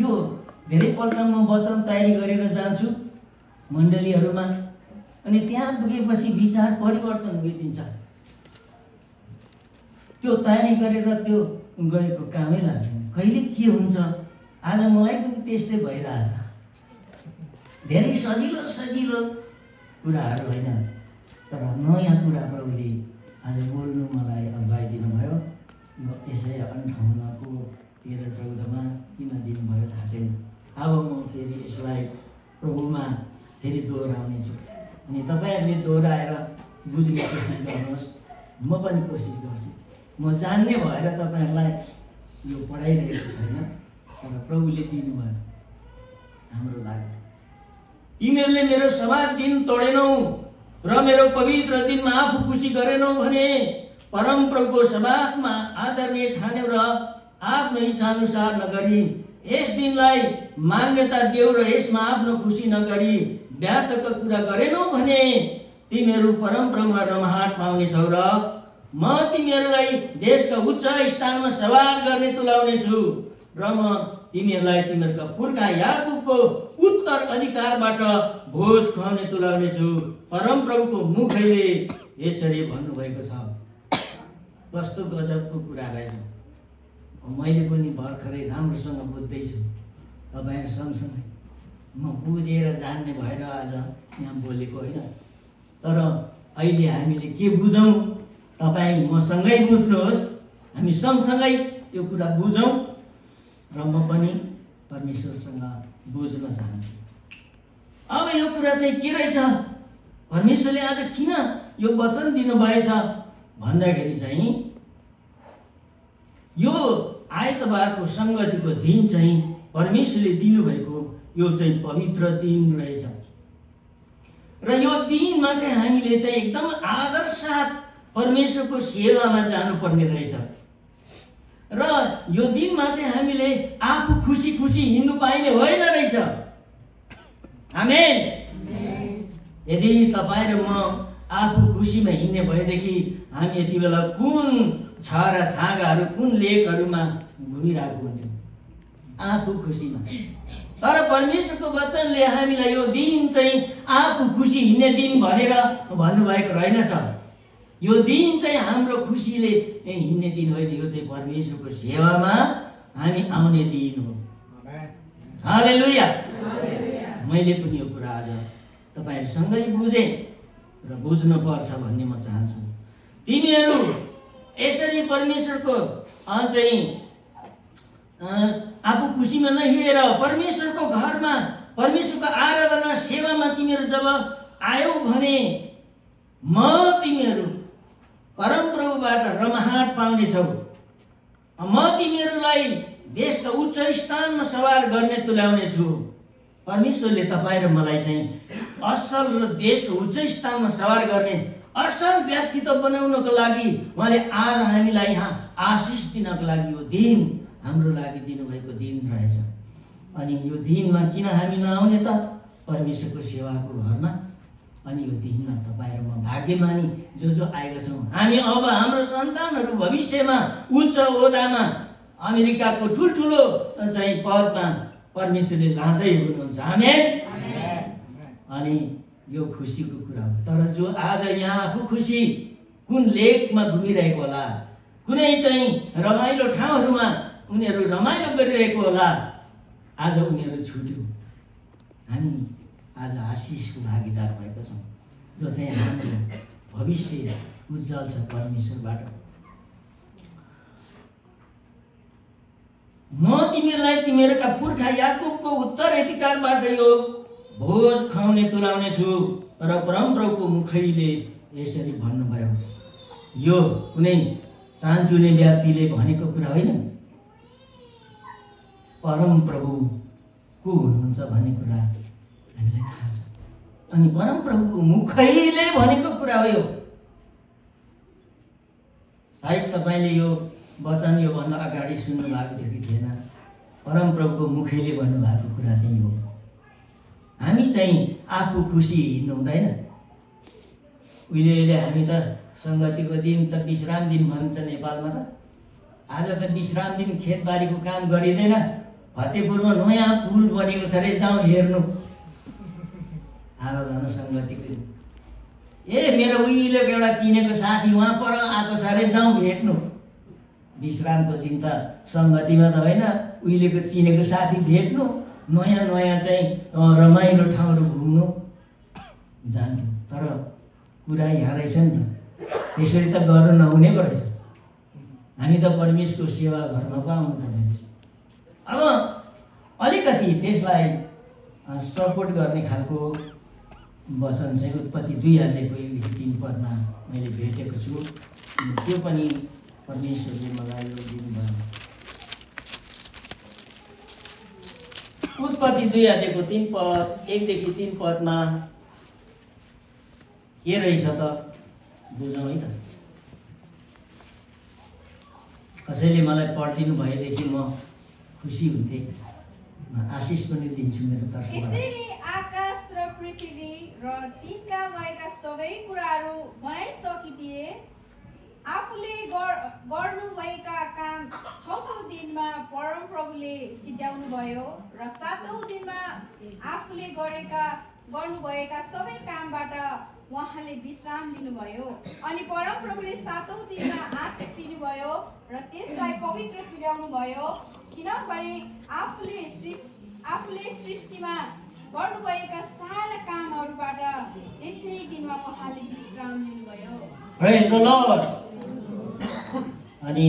यो धेरैपल्ट म वचन तयारी गरेर जान्छु मण्डलीहरूमा, अनि त्यहाँ पुगेपछि विचार परिवर्तन भइदिन्छ। त्यो तयारी गरेर त्यो गरेको कामै लाग्दैन। कहिले के हुन्छ, आज मलाई पनि त्यस्तै भइरहेछ। धेरै सजिलो सजिलो कुराहरू होइन, तर नयाँ कुरा प्रभुले आज बोल्नु मलाई अगुवाई दिनुभयो। यसै 58:13-14 किन दिनुभयो थाहा छैन। अब म फेरि यसलाई प्रभुमा फेरि दोहोऱ्याउने छु। अनि तपाईँहरूले दोहोऱ्याएर बुझ्ने कोसिस गर्नुहोस्, म पनि कोसिस गर्छु। म जान्ने भएर तपाईँहरूलाई यो पढाइरहेको छैन, तर प्रभुले दिनुभयो हाम्रो लागि। तिमीहरूले मेरो सब्बात दिन तोडेनौ र मेरो पवित्र दिनमा आफू खुसी गरेनौ भने परमप्रभुको सब्बातमा आदरणीय ठान्यौ र आफ्नो इच्छाअनुसार नगरी यस दिनलाई मान्यता देऊ र यसमा आफ्नो खुसी नगरी व्यर्थका कुरा गरेनौ भने तिमीहरू परमप्रभुमा रमाहाट पाउनेछौ र म तिमीहरूलाई देशका उच्च स्थानमा सवार गर्ने तुल्याउने छु र म तिमीहरूलाई तिमीहरूका पुर्खा याकुबको उत्तर अधिकारबाट भोज खुवाउने तुल्याउने छु। परमप्रभुको मुखले यसरी भन्नुभएको छ। कस्तो गजबको कुरा रहेछ। मैले पनि भर्खरै राम्रोसँग बुझ्दैछु, तपाईँहरू सँगसँगै म बुझेर जान्ने भएर आज यहाँ बोलेको होइन। तर अहिले हामीले के बुझौँ, तपाईँ मसँगै बुझ्नुहोस्, हामी सँगसँगै यो कुरा बुझौँ र म पनि परमेश्वरसँग बुझ्न चाहन्छु। अब यो कुरा चाहिँ के रहेछ, परमेश्वरले आज किन यो वचन दिनुभएछ भन्दाखेरि चाहिँ यो आइतबारको सङ्गतिको दिन चाहिँ परमेश्वरले दिनुभएको यो चाहिँ पवित्र दिन रहेछ र यो दिनमा चाहिँ हामीले चाहिँ एकदम आदर साथ परमेश्वरको सेवामा जानुपर्ने रहेछ र यो दिनमा चाहिँ हामीले आफू खुसी खुसी हिँड्नु पाइने होइन रहेछ। आमेन। यदि तपाईँ र म आफू खुसीमा हिँड्ने भएदेखि हामी यति बेला कुन छारा छाँगाहरू कुन लेकहरूमा घुमिरहेको हुन्थ्यौँ आफू खुसीमा। तर परमेश्वरको वचनले हामीलाई यो दिन चाहिँ आफू खुसी हिँड्ने दिन भनेर भन्नुभएको रहेनछ। यो दिन चाहिँ हाम्रो खुसीले हिँड्ने दिन होइन, यो चाहिँ परमेश्वरको सेवामा हामी आउने दिन हो। हालेलुया। मैले पनि यो कुरा आज तपाईँहरूसँगै बुझेँ र बुझ्नुपर्छ भन्ने म चाहन्छु। तिमीहरू यसरी परमेश्वरको चाहिँ आफू खुसीमा नहिँडेर परमेश्वरको घरमा परमेश्वरको आराधना सेवामा तिमीहरू जब आयौ भने म तिमीहरू परमप्रभुबाट रमाहाट पाउनेछौ। म तिमीहरूलाई देशका उच्च स्थानमा सवार गर्ने तुल्याउने छु। परमेश्वरले तपाईँ र मलाई चाहिँ असल र देशको उच्च स्थानमा सवार गर्ने असल व्यक्तित्व बनाउनको लागि उहाँले आज हामीलाई यहाँ आशिष दिनको लागि यो दिन हाम्रो लागि दिनुभएको दिन रहेछ। अनि यो दिनमा किन हामी नआउने त? परमेश्वरको सेवाको घरमा। अनि यो दिनमा तपाईँ र म भाग्यमानी जो आएका छौँ। हामी अब हाम्रो सन्तानहरू भविष्यमा उच्च ओहदामा अमेरिकाको ठुल्ठुलो चाहिँ पदमा परमेश्वरले लाँदै हुनुहुन्छ। आमेन। अनि यो खुसीको कुरा हो। तर जो आज यहाँ आफू खुसी कुन लेकमा घुमिरहेको होला, कुनै चाहिँ रमाइलो ठाउँहरूमा उनीहरू रमाइलो गरिरहेको होला, आज उनीहरू छुट्यो। हामी आज आशिषको भागीदार भएका छौँ, जो चाहिँ हाम्रो भविष्य उज्जवल छ परमेश्वरबाट। म तिमीहरूलाई तिमीहरूका पुर्खा याकुबको उत्तराधिकारबाट यो भोज खुवाउने तुल्याउने छु र परमप्रभुको मुखैले यसरी भन्नुभयो। यो कुनै चान्चुने व्यक्तिले भनेको कुरा होइन, परमप्रभु को हुनुहुन्छ भन्ने कुरा हामीलाई थाहा छ। अनि परमप्रभुको मुखैले भनेको कुरा हो यो। सायद तपाईँले यो वचन योभन्दा अगाडि सुन्नु भएको थियो कि थिएन। परमप्रभुको मुखैले भन्नुभएको कुरा चाहिँ हो। हामी चाहिँ आफू खुसी हिँड्नु हुँदैन। उहिले हामी त सङ्गतिको दिन त विश्राम दिन भन्छ नेपालमा त। आज त विश्राम दिन खेतबारीको काम गरिँदैन। फतेपुरमा नयाँ पुल बनेको छ अरे, जाउँ हेर्नु आराधना सङ्गतिको दिन। मेरो उहिलेको एउटा चिनेको साथी उहाँ पर आएको छ अरे, जाउँ भेट्नु। विश्रामको दिन त सङ्गतिमा त होइन, उहिलेको चिनेको साथी भेट्नु, नयाँ नयाँ चाहिँ रमाइलो ठाउँहरू घुम्नु जान्थ्यो। तर कुरा यहाँ रहेछ नि त, त्यसरी त गर्नु नहुने पो रहेछ। हामी त परमेश्वरको सेवा घरमा पो आउनुपर्ने रहेछ। अब अलिकति त्यसलाई सपोर्ट गर्ने खालको वचन चाहिँ उत्पत्ति 2:1-3 पदमा मैले भेटेको छु। त्यो पनि परमेश्वरले मलाई यो दिनुभयो। उत्पत्ति 2 अध्यायको 3 पद 1 देखि 3 पदमा के रहेछ त बुझौँ है त। कसैले मलाई पढिदिनु भएदेखि म खुसी हुन्थेँ, आशिष पनि दिन्छु मेरो तर्फबाट। यसरी आकाश र पृथ्वी र तिनका भएका सबै कुराहरू बनाइसकिदिए। आफूले गर्नुभएका काम 6औं दिनमा परमप्रभुले सिद्ध्याउनु भयो र 7औं दिनमा आफूले गर्नुभएका सबै कामबाट उहाँले विश्राम लिनुभयो। अनि परमप्रभुले 7औं दिनमा आशिष दिनुभयो र त्यसलाई पवित्र तुल्याउनु भयो, किनभने आफूले सृष्टिमा गर्नुभएका सारा कामहरूबाट त्यसै दिनमा उहाँले विश्राम लिनुभयो। प्रेज द लर्ड। अनि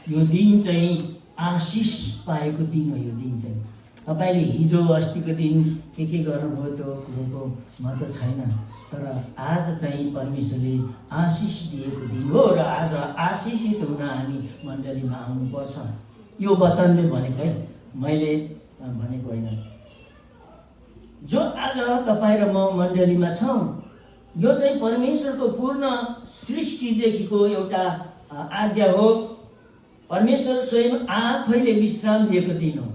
यो दिन चाहिँ आशिष पाएको दिन हो। यो दिन चाहिँ तपाईँले हिजो अस्तिको दिन के गर्नुभयो त्यो कुरोको महत्त्व छैन, तर आज चाहिँ परमेश्वरले आशिष दिएको दिन हो र आज आशिषित हुन हामी मण्डलीमा आउनुपर्छ। यो वचनले भनेको है, मैले भनेको होइन। जो आज तपाईँ र म मण्डलीमा छौँ, यो चाहिँ परमेश्वरको पूर्ण सृष्टिदेखिको एउटा आज्ञा हो। परमेश्वर स्वयं आफैले विश्राम दिएको दिन हो।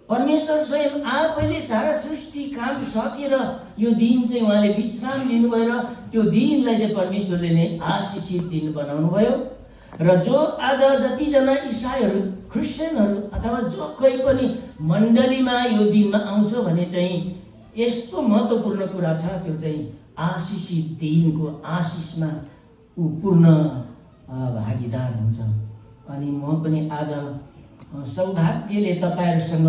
परमेश्वर स्वयं आफैले सारा सृष्टि काम सकेर यो दिन चाहिँ उहाँले विश्राम लिनुभयो र त्यो दिनलाई चाहिँ परमेश्वरले नै आशिषित दिन बनाउनु भयो। र जो आज जतिजना इसाईहरू, क्रिस्चियनहरू अथवा जो कोही पनि मण्डलीमा यो दिनमा आउँछ भने चाहिँ यस्तो महत्त्वपूर्ण कुरा छ, त्यो चाहिँ आशिषित दिनको आशिषमा ऊ पूर्ण भागीदार हुन्छ। अनि म पनि आज सौभाग्यले तपाईँहरूसँग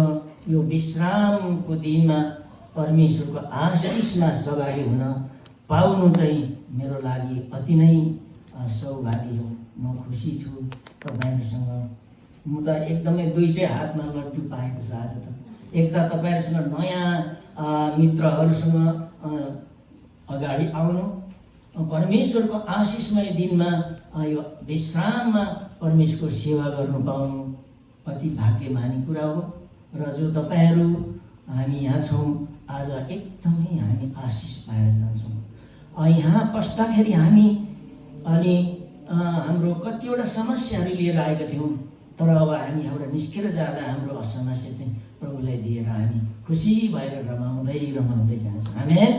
यो विश्रामको दिनमा परमेश्वरको आशिषमा सहभागी हुन पाउनु चाहिँ मेरो लागि अति नै सौभाग्य हो। म खुसी छु तपाईँहरूसँग। म त एकदमै दुईटै हातमा लड्डु पाएको छु आज त। एक त तपाईँहरूसँग नयाँ मित्रहरूसँग अगाडि आउनु, परमेश्वरको आशिषमय दिनमा यो विश्राममा परमेश्वरको सेवा गर्नु पाउनु अति भाग्यमानी कुरा हो। र जो तपाईँहरू हामी यहाँ छौँ आज एकदमै हामी आशिष पाएर जान्छौँ। यहाँ पस्दाखेरि हामी अनि हाम्रो कतिवटा समस्याहरू लिएर आएका थियौँ, तर अब हामी यहाँबाट निस्केर जाँदा हाम्रो समस्या चाहिँ प्रभुलाई दिएर हामी खुसी भएर रमाउँदै जान्छौँ। आमेन।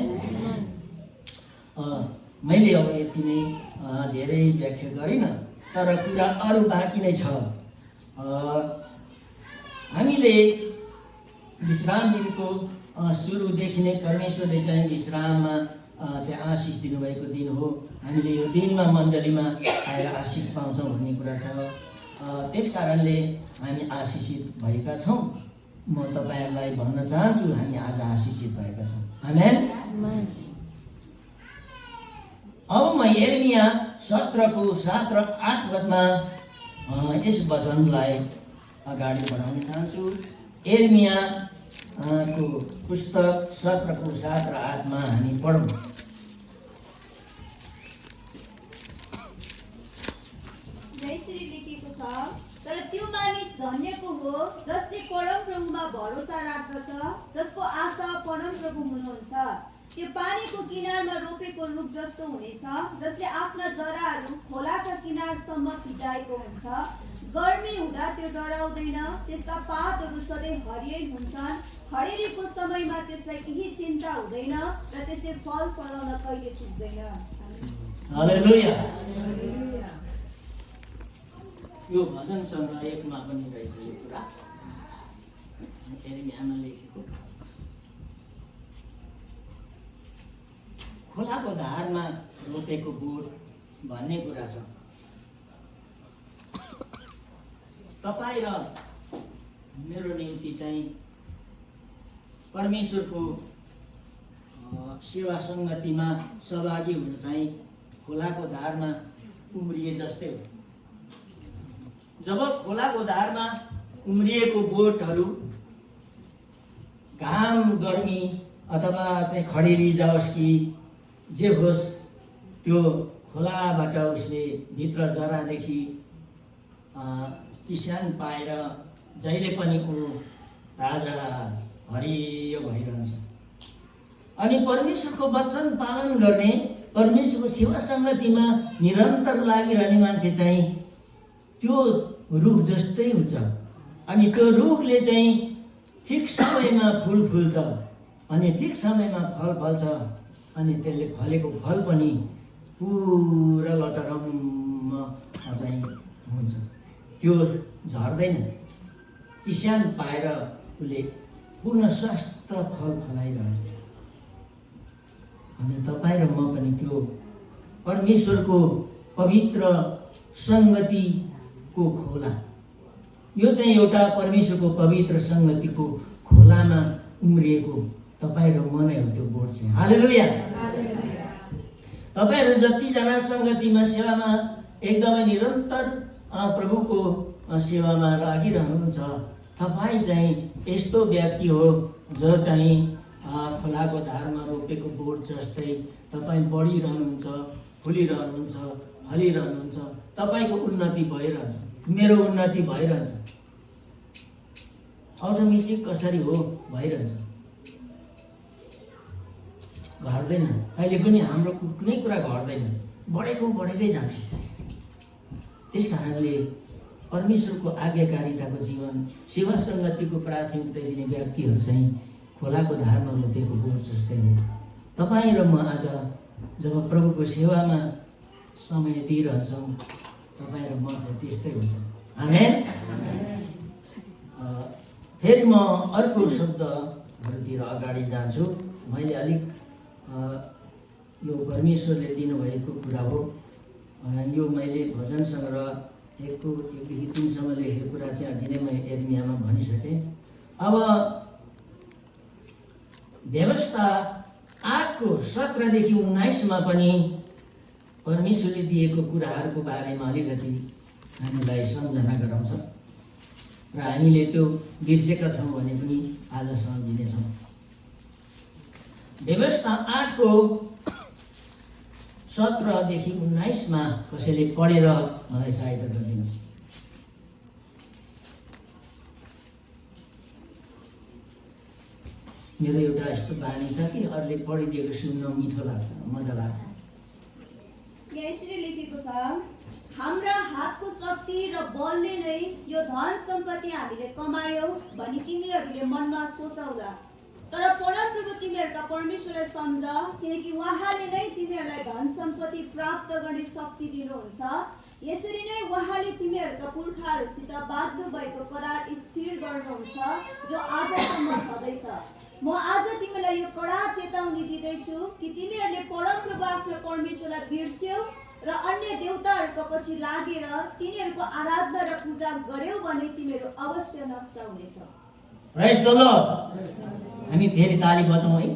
मैले अब यति नै धेरै व्याख्या गरिनँ, तर कुरा अरू बाँकी नै छ। हामीले विश्राम दिनको सुरुदेखि नै परमेश्वरले चाहिँ विश्राममा चाहिँ आशिष दिनुभएको दिन हो। हामीले यो दिनमा मण्डलीमा आएर आशिष पाउँछौँ भन्ने कुरा छ। त्यस कारणले हामी आशिषित भएका छौँ। म तपाईँहरूलाई भन्न चाहन्छु हामी आज आशिषित भएका छौँ। आमेन। अब म यिर्मया 17को 7 र 8 पदमा यस वचनलाई अगाडि बढाउन चाहन्छु। यिर्मया को पुस्तक 17को 7 र 8 मा हामी पढौँ। जसरी लेखेको छ, तर त्यो मानिस धन्यको हो जसले परमप्रभुमा भरोसा राख्दछ, जसको आशा परमप्रभु हुनुहुन्छ। त्यो पानीको किनारमा रोपेको रुख जस्तो हुनेछ, जसले आफ्ना जराहरू खोलाका किनारसम्म फिजाएको हुन्छ। गर्मी हुँदा त्यो डराउँदैन, त्यसका पातहरू सधैँ हरियै हुन्छन्। खडेरीको समयमा त्यसलाई केही चिन्ता हुँदैन र त्यसले फल फलाउन कहिले चुक्दैन। हालेलुया। यो भजन सङ्ग्रह 1 मा पनि रहेछ यो कुरा, यिर्मयामा लेखेको। खोलाको धारमा रोपेको बोट भन्ने कुरा छ। तपाईँ र मेरो निम्ति चाहिँ परमेश्वरको सेवा सङ्गतिमा सहभागी हुन चाहिँ खोलाको धारमा उम्रिए जस्तै हो। जब खोलाको धारमा उम्रिएको बोटहरू घाम, गर्मी अथवा चाहिँ खडेरी जाओस् कि जे होस्, त्यो खोलाबाट उसले भित्र जरादेखि चिस्यान पाएर जहिले पनि ऊ ताजा हरियो भइरहन्छ। अनि परमेश्वरको वचन पालन गर्ने, परमेश्वरको सेवा सङ्गतिमा निरन्तर लागिरहने मान्छे चाहिँ त्यो रुख जस्तै हुन्छ। अनि त्यो रुखले चाहिँ ठिक समयमा फुल फुल्छ अनि ठिक समयमा फल फल्छ। अनि त्यसले फलेको फल पनि पुरा लटरम्म चाहिँ हुन्छ, त्यो झर्दैन। चिस्यान पाएर उसले पूर्ण स्वस्थ फल फलाइरहन्छ। अनि तपाईँ र म पनि त्यो परमेश्वरको पवित्र सङ्गतिको खोला, यो चाहिँ एउटा परमेश्वरको पवित्र सङ्गतिको खोलामा उम्रिएको तपाईँ र म नै हो त्यो बोट चाहिँ। हालेलुया। तपाईँहरू जतिजना सङ्गतिमा सेवामा एकदमै निरन्तर प्रभुको सेवामा लागिरहनुहुन्छ, तपाईँ चाहिँ यस्तो व्यक्ति हो जो चाहिँ खोलाको धारमा रोपेको बोट जस्तै तपाईँ बढिरहनुहुन्छ, फुलिरहनुहुन्छ, फलिरहनुहुन्छ। तपाईँको उन्नति भइरहन्छ, मेरो उन्नति भइरहन्छ। अटोमेटिक कसरी हो भइरहन्छ, घट्दैन। कहिले पनि हाम्रो कुनै कुरा घट्दैन, बढेकै जान्छ। त्यस कारणले परमेश्वरको आज्ञाकारिताको जीवन, सेवा सङ्गतिको प्राथमिकता दिने व्यक्तिहरू चाहिँ खोलाको धारमा रोपेको बोट जस्तै हो। तपाईँ र म आज जब प्रभुको सेवामा समय दिइरहन्छौँ, तपाईँ र म चाहिँ त्यस्तै हुन्छ। आमेन। फेरि म अर्को शब्दहरूतिर अगाडि जान्छु। मैले अलिक यो परमेश्वरले दिनुभएको कुरा हो। यो मैले भजन सङ्ग्रह 1देखि 3सम्म लेखेको कुरा चाहिँ अघि नै मैले एर्मियामा भनिसकेँ। अब व्यवस्था 8को 17देखि 19मा पनि परमेश्वरले दिएको कुराहरूको बारेमा अलिकति हामीलाई सम्झना गराउँछ र हामीले त्यो बिर्सेका छौँ भने पनि आज सम्झिनेछौँ। व्यवस्था 8को 17देखि 19मा कसैले पढेर मलाई सहायता गरिदिनुहोस्। मेरो एउटा यस्तो बानी छ कि अरूले पढिदिएको सुन्न मिठो लाग्छ, मजा लाग्छ। यहाँ यसरी लेखेको छ, हाम्रा हातको शक्ति र बलले नै यो धन सम्पत्ति हामीले कमायौँ भनी तिमीहरूले मनमा सोचौला। तर परमप्रभु तिमीहरूका परमेश्वरलाई सम्झ, किनकि उहाँले नै तिमीहरूलाई धन सम्पत्ति प्राप्त गर्ने शक्ति दिनुहुन्छ। यसरी नै उहाँले तिमीहरूका पुर्खाहरूसित बाध्नु भएको करार स्थिर गर्नुहुन्छ, जो आजसम्म छँदैछ। म आज तिमीलाई यो कडा चेतावनी दिँदैछु कि तिमीहरूले परमप्रभु आफ्नो परमेश्वरलाई बिर्स्यौ र अन्य देवताहरूका पछि लागेर तिनीहरूको आराधना र पूजा गर्यौ भने तिमीहरू अवश्य नष्ट हुनेछ। प्रेज द लर्ड। हामी फेरि ताली बजाउँ है।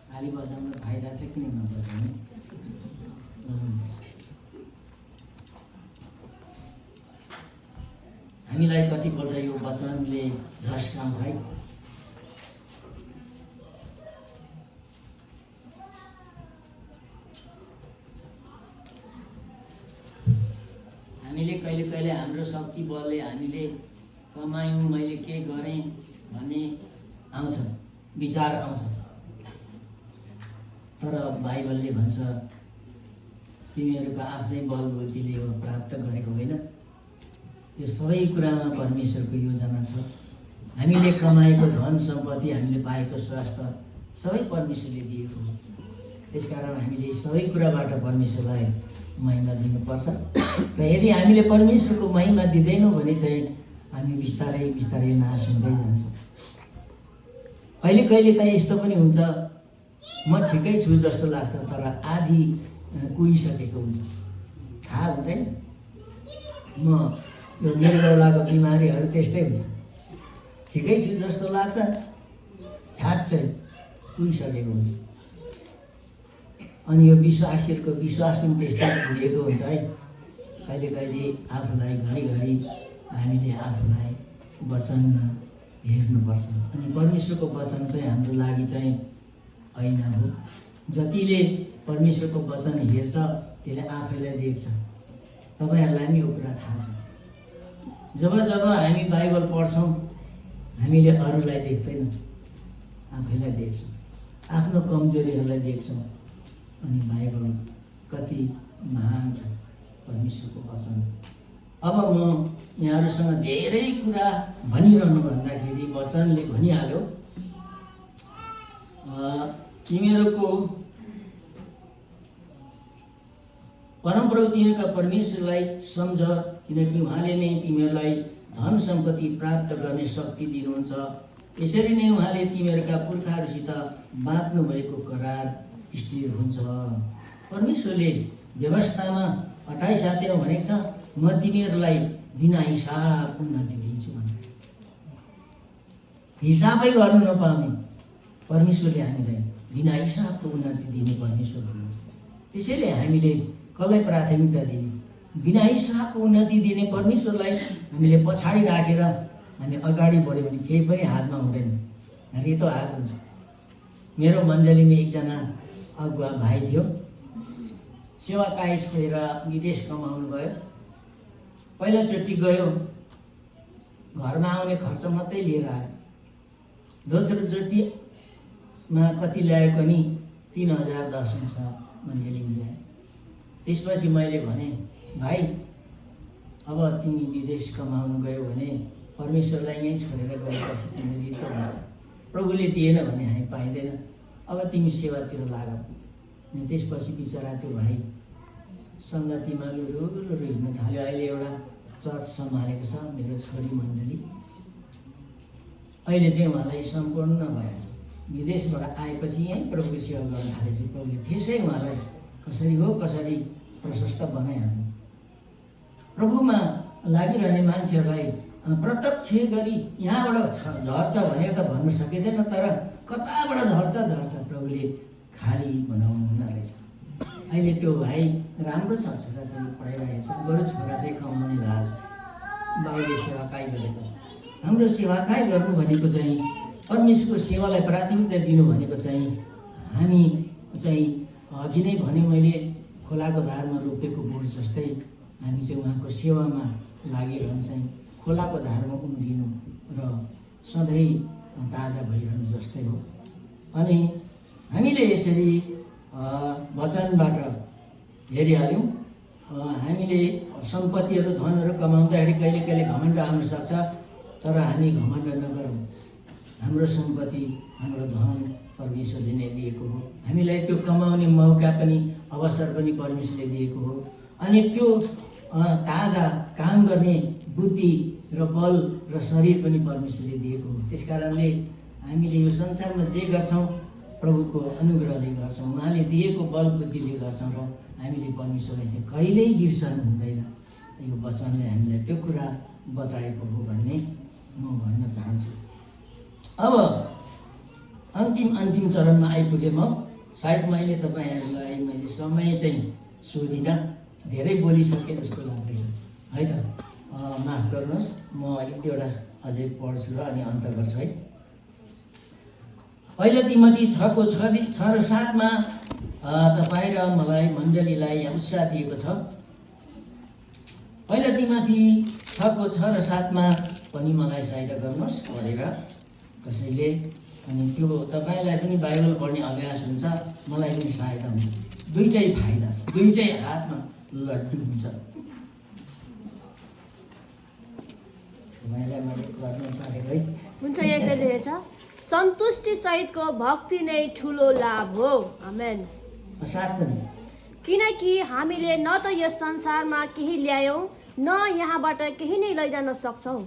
ताली बजाउन फाइदा चाहिँ किन नबजाउने? हामीलाई कतिपल्ट यो वचनले झस्काउँछ है। हामीले कहिले कहिले हाम्रो शक्ति बलले हामीले कमायौँ, मैले के गरेँ भन्ने आउँछ, विचार आउँछ। तर बाइबलले भन्छ तिमीहरूको आफ्नै बल बुद्धिले हो प्राप्त गरेको होइन। यो सबै कुरामा परमेश्वरको योजना छ। हामीले कमाएको धन सम्पत्ति, हामीले पाएको स्वास्थ्य सबै परमेश्वरले दिएको हो। त्यसकारण हामीले सबै कुराबाट परमेश्वरलाई महिमा दिनुपर्छ। र यदि हामीले परमेश्वरको महिमा दिँदैनौँ भने चाहिँ हामी बिस्तारै बिस्तारै नाश हुँदै जान्छौँ। कहिले कहिले त यस्तो पनि हुन्छ, म ठिकै छु जस्तो लाग्छ तर आधी कुहिसकेको हुन्छ, थाहा हुँदैन। म यो मेरो बेलाको बिमारीहरू त्यस्तै हुन्छ, ठिकै छु जस्तो लाग्छ, ठ्याट्टै कुहिसकेको हुन्छ। अनि यो विश्वासीहरूको विश्वास पनि त्यस्तै भुलिएको हुन्छ है। कहिले कहिले आफूलाई घरिघरि हामीले आफूलाई वचनमा हेर्नुपर्छ। अनि परमेश्वरको वचन चाहिँ हाम्रो लागि चाहिँ ऐना हो। जतिले परमेश्वरको वचन हेर्छ त्यसले आफैलाई देख्छ। तपाईँहरूलाई पनि यो कुरा थाहा छ। जब जब हामी बाइबल पढ्छौँ हामीले अरूलाई देख्दैनौँ, आफैलाई देख्छौँ, आफ्नो कमजोरीहरूलाई देख्छौँ। अनि बाइबल कति महान छ परमेश्वरको वचन। अब म यहाँहरूसँग धेरै कुरा भनिरहनु भन्दाखेरि वचनले भनिहाल्यो तिमीहरूको परमप्रभु तिमीहरूका परमेश्वरलाई सम्झ, किनकि उहाँले नै तिमीहरूलाई धन सम्पत्ति प्राप्त गर्ने शक्ति दिनुहुन्छ। यसरी नै उहाँले तिमीहरूका पुर्खाहरूसित बाँध्नु भएको करार स्थिर हुन्छ। परमेश्वरले व्यवस्थामा 28 अध्यायमा भनेको छ, म तिमीहरूलाई बिना हिसाब उन्नति दिन्छु भनेर। हिसाबै गर्नु नपाउने परमेश्वरले हामीलाई बिना हिसाबको उन्नति दिने परमेश्वर हुनुहुन्छ। त्यसैले हामीले कसलाई प्राथमिकता दिने? बिना हिसाबको उन्नति दिने परमेश्वरलाई हामीले पछाडि राखेर हामी अगाडि बढ्यो भने केही पनि हातमा हुँदैन, रेतो हात हुन्छ। मेरो मण्डलीमा एकजना अगुवा भाइ थियो, सेवाकाई छोडेर विदेश कमाउनु गयो। पहिलोचोटि गयो, घरमा आउने खर्च मात्रै लिएर आयो। दोस्रोचोटिमा कति ल्यायो पनि 3000 दर्शन छ मण्डली मिलायो। त्यसपछि मैले भने, भाइ अब तिमी विदेश कमाउनु गयो भने परमेश्वरलाई यहीँ छोडेर गएपछि तिमी रित्तो हुन्छ। प्रभुले दिएन भने हामी पाइँदैन, अब तिमी सेवातिर लाग। अनि त्यसपछि बिचरा त्यो भाइ सङ्गतिमा लुरु हिँड्न थाल्यो। अहिले एउटा चर्च सम्हालेको छ मेरो छोरी मण्डली। अहिले चाहिँ उहाँलाई सम्पूर्ण भएछ। विदेशबाट आएपछि यहीँ प्रभुको सेवा गर्न थालेपछि प्रभुले त्यसै उहाँलाई कसरी हो कसरी प्रशस्त बनाइहाल्नु। प्रभुमा लागिरहने मान्छेहरूलाई प्रत्यक्ष गरी यहाँबाट झर्छ भनेर त भन्न सकिँदैन, तर कताबाट झर्छ प्रभुले खाली बनाउनु हुन रहेछ। अहिले त्यो भाइ राम्रो छ, छोराछोरी पढाइरहेको छ, बरु छोरा चाहिँ कमाउने भएको छ, बाबुले सेवाकाई गरेको छ। हाम्रो सेवाकाई गर्नु भनेको चाहिँ परमेश्वरको सेवालाई प्राथमिकता दिनु भनेको चाहिँ हामी चाहिँ अघि नै भने मैले खोलाको धारमा रोपेको बोट जस्तै हामी चाहिँ उहाँको सेवामा लागिरहनु चाहिँ खोलाको धारमा उम्रिनु र सधैँ ताजा भइरहनु जस्तै हो। अनि हामीले यसरी वचनबाट हेरिहाल्यौँ। हामीले सम्पत्तिहरू धनहरू कमाउँदाखेरि कहिले कहिले घमण्ड आउन सक्छ, तर हामी घमण्ड नगरौँ। हाम्रो सम्पत्ति हाम्रो धन परमेश्वरले नै दिएको हो। हामीलाई त्यो कमाउने मौका पनि अवसर पनि परमेश्वरले दिएको हो। अनि त्यो ताजा काम गर्ने बुद्धि र बल र शरीर पनि परमेश्वरले दिएको हो। त्यस कारणले हामीले यो संसारमा जे गर्छौँ प्रभुको अनुग्रहले गर्छौँ, उहाँले दिएको बल बुद्धिले गर्छौँ र हामीले परमेश्वरलाई चाहिँ कहिल्यै बिर्सनु हुँदैन। यो वचनले हामीलाई त्यो कुरा बताएको हो भन्ने म भन्न चाहन्छु। अब अन्तिम चरणमा आइपुगेँ म। सायद मैले तपाईँहरूलाई मैले समय चाहिँ सोधिनँ, धेरै बोलिसकेँ जस्तो लाग्दैछ है त। माफ गर्नुहोस्, म एक दुईवटा अझै पढ्छु र अनि अन्त गर्छु है। पहिलो तिमोथी 6:6-7 तपाईँ र मलाई मण्डलीलाई उत्साह दिएको छ। पहिलो तिमोथी 6:6-7 पनि मलाई सहायता गर्नुहोस् पढेर कसैले। अनि त्यो तपाईँलाई पनि बाइबल पढ्ने अभ्यास हुन्छ, मलाई पनि सहायता हुन्छ। दुईटै फाइदा, दुईटै हातमा लड्डु हुन्छ। तपाईँलाई मैले गर्न पारेँ है। हुन्छ, यसरी रहेछ, सन्तुष्टि सहितको भक्ति नै ठुलो लाभ हो। आमेन। साथ पनि किनकि हामीले न त यस संसारमा केही ल्यायौँ न यहाँबाट केही नै लैजान सक्छौँ।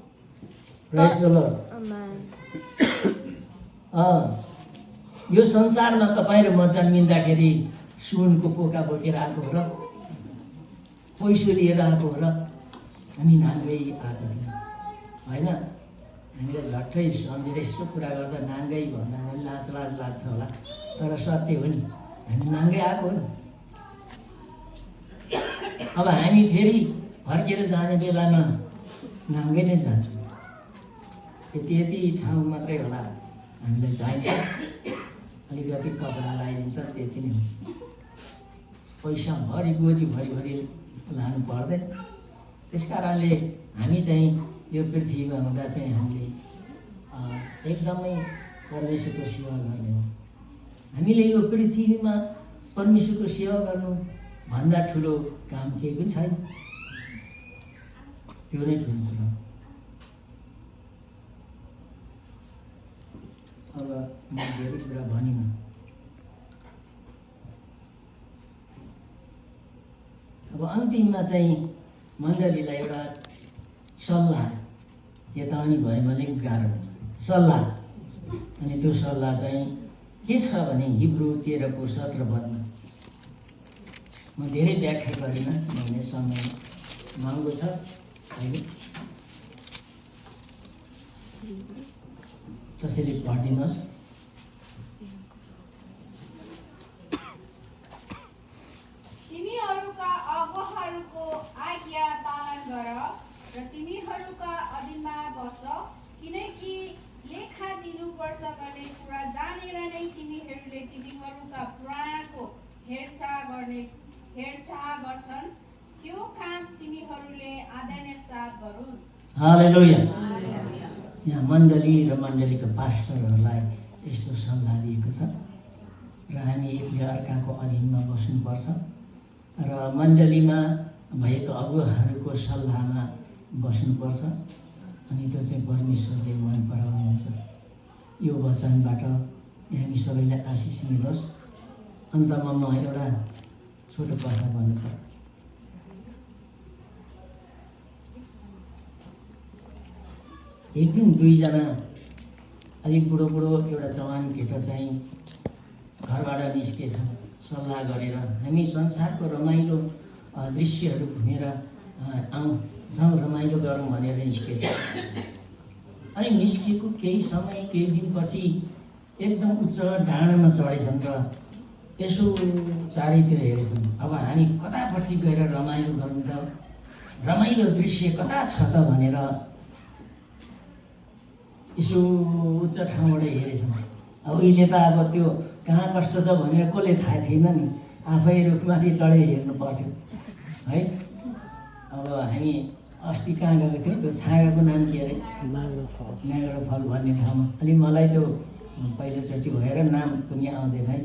प्रेज द लर्ड। आमेन। यो संसारमा तपाईँ र म जन्मिँदाखेरि सुनको पोका बोकेर आएको हो र पैसो लिएर आएको हो र हामी नाङ्गै आएको होइन। हामीलाई झट्टै सम्झेर यसो कुरा गर्दा नाङ्गै भन्दा लाज लाग्छ होला, तर सत्य हो नि, हामी नाङ्गै आएको हो नि। अब हामी फेरि फर्केर जाने बेलामा नाङ्गै नै जान्छौँ। यति ठाउँ मात्रै होला हामीलाई चाहिन्छ, अलिकति कपडा लगाइदिन्छ, त्यति नै हो। पैसा भरि गोजी भरि लानु पर्दैन। त्यस कारणले हामी चाहिँ यो पृथ्वीमा हुँदा चाहिँ हामीले एकदमै परमेश्वरको सेवा गर्ने हो। हामीले यो पृथ्वीमा परमेश्वरको सेवा गर्नु भन्दा ठुलो काम केही पनि छैन। त्यो नै ठुलो कुरा। अब म धेरै कुरा भनिनँ। अब अन्तिममा चाहिँ मण्डलीलाई एउटा सल्लाह चेतावनी भयो भने गाह्रो हुन्छ। सल्लाह अनि त्यो सल्लाह चाहिँ के छ भने हिब्रू 13:17 म धेरै व्याख्या गरिनँ किनभने समय महँगो छ अहिले। त्यसैले पढिदिनुहोस्। तिमीहरूका अगुवाहरूको आज्ञा पालन गर र तिमीहरूका अधीनमा बस, किनकि लेखा दिनुपर्छ भन्ने कुरा जानेर नै तिमीहरूले तिमीहरूका प्राणको हेरचाह गर्छन्। त्यो काम तिमीहरूले आदरणीय साथ गरून्। हालेलुया। यहाँ मण्डली र मण्डलीका पास्टरहरूलाई यस्तो सल्लाह दिएको छ र हामी एक अर्काको अधीनमा बस्नुपर्छ र मण्डलीमा भएको अगुवाहरूको सल्लाहमा बस्नुपर्छ। अनि त्यो चाहिँ परमेश्वरले मन पराउनुहुन्छ। यो वचनबाट हामी सबैलाई आशिष मिलोस्। अन्तमा म एउटा छोटो कथा भन्नु पर्छ। एक दिन दुईजना अलिक बुढो एउटा जवान केटा चाहिँ घरबाट निस्केछ सल्लाह गरेर हामी संसारको रमाइलो दृश्यहरू घुमेर जाउँ रमाइलो गरौँ भनेर निस्केछ। अनि निस्किएको केही समय केही दिनपछि एकदम उच्च डाँडामा चढेछन् र यसो चारैतिर हेरेछन्। अब हामी कतापट्टि गएर रमाइलो गरौँ त, रमाइलो दृश्य कता छ त भनेर यसो उच्च ठाउँबाट हेरेछन्। अब उहिले त अब त्यो कहाँ कस्तो छ भनेर कसले थाहा थिएन नि, आफै रुखमाथि चढे हेर्नु पर्थ्यो है। अब हामी अस्ति कहाँ गएको थियौँ, त्यो छाँगाको नाम के अरे, नागरा फल भन्ने ठाउँमा। अलि मलाई त्यो पहिलोचोटि भएर नाम पनि आउँदैन है।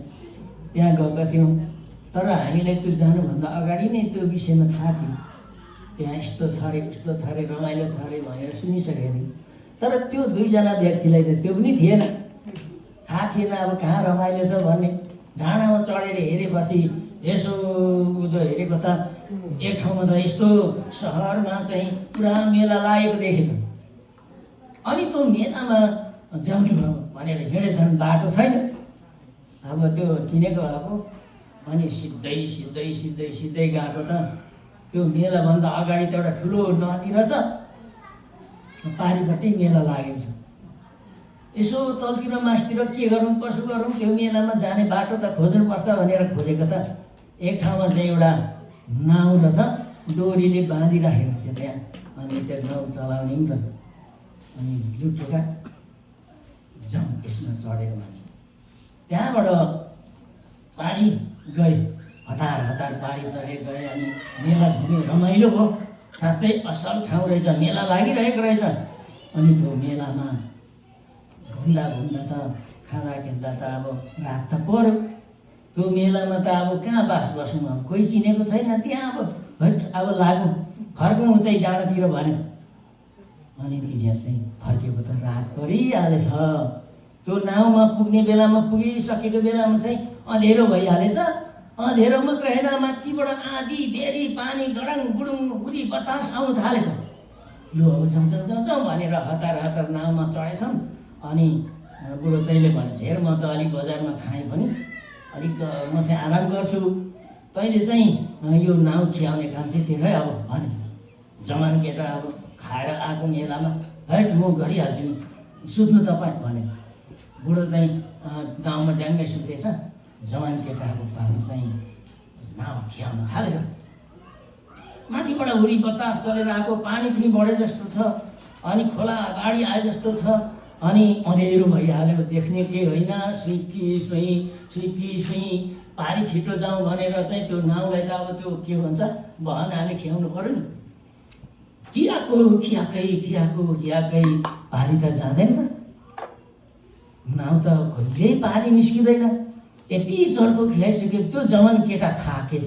त्यहाँ गएका थियौँ, तर हामीलाई त्यो जानुभन्दा अगाडि नै त्यो विषयमा थाहा थियो। त्यहाँ यस्तो छ अरे उस्तो छ अरे रमाइलो छ अरे भनेर सुनिसकेको थियौँ। तर त्यो दुईजना व्यक्तिलाई त त्यो पनि थिएन, थाहा थिएन अब कहाँ रमाइलो छ भन्ने। डाँडामा चढेर हेरेपछि यसो उँधो हेरेको त एक ठाउँमा त यस्तो सहरमा चाहिँ पुरा मेला लागेको देखेछ। अनि त्यो मेलामा जाउने भयो भनेर हिँडेछन्, बाटो छैन। अब त्यो चिनेको भएको अनि सिधै सिधै सिधै सिधै गएको त त्यो मेलाभन्दा अगाडि त एउटा ठुलो नदी रहेछ, पारिपट्टि मेला लागेको छ। यसो तलतिर मासतिर के गरौँ कसो गरौँ, त्यो मेलामा जाने बाटो त खोज्नुपर्छ भनेर खोजेको त एक ठाउँमा चाहिँ एउटा नाउ रहेछ, डोरीले बाँधिराखेको छ त्यहाँ। अनि त्यो नाउ चलाउने पनि रहेछ। अनि लुकेर जाउँ यसमा चढेर मान्छे त्यहाँबाट पारी गए, हतार हतार पारी चढेर गए। अनि मेला घुम्यो, रमाइलो भयो, साँच्चै असल ठाउँ रहेछ, मेला लागिरहेको रहेछ। अनि त्यो मेलामा घुम्दा घुम्दा त खाँदा खेल्दा त अब रात त पर्यो। त्यो मेलामा त अब कहाँ बस्नु, अब कोही चिनेको छैन। त्यहाँ अब हट अब लागौँ फर्कौँ उतै डाँडातिर भनेछ। अनि तिनीहरू चाहिँ फर्केको त रात परिहालेछ। त्यो नाउँमा पुग्ने बेलामा पुगिसकेको बेलामा चाहिँ अँधेरो भइहालेछ। अँधेरो मात्र होइन, माथिबाट आँधी बेरी पानी गडङ गुडुङ उरी बतास आउनु थालेछ। लु अब जाउँ भनेर हतार हतार नाउँमा चढेछन्। अनि बुढो चाहिँले भनेछ, हेर म त अलिक बजारमा खाएँ पनि, अलिक म चाहिँ आराम गर्छु, तैँले चाहिँ यो नाउँ खियाउने काम चाहिँ तेरै अब भनेछ। जवान केटा अब खाएर आएको मेलामा, हैट म गरिहाल्छु नि, सुत्नु तपाईँ भनेछ। बुढो चाहिँ नाउँमा ड्याङ्गै सुतेछ। जवान केटाको पालो चाहिँ नाउँ खियाउन थालेछ। माथिबाट हुरी बतास चलेर आएको, पानी पनि बढे जस्तो छ। अनि खोला गाडी आए जस्तो छ। अनि अँधेरो भइहाल्यो, देख्ने केही होइन, सुइकी सुई पारी छिटो जाउँ भनेर चाहिँ त्यो नाउँलाई त अब त्यो के भन्छ बहनाले खियाउनु पर्यो नि। खियाकै पारी त जाँदैन त, नाउँ त कहिल्यै पारी निस्किँदैन। यति चर्को खियाइसक्यो त्यो जवान केटा थाकेछ,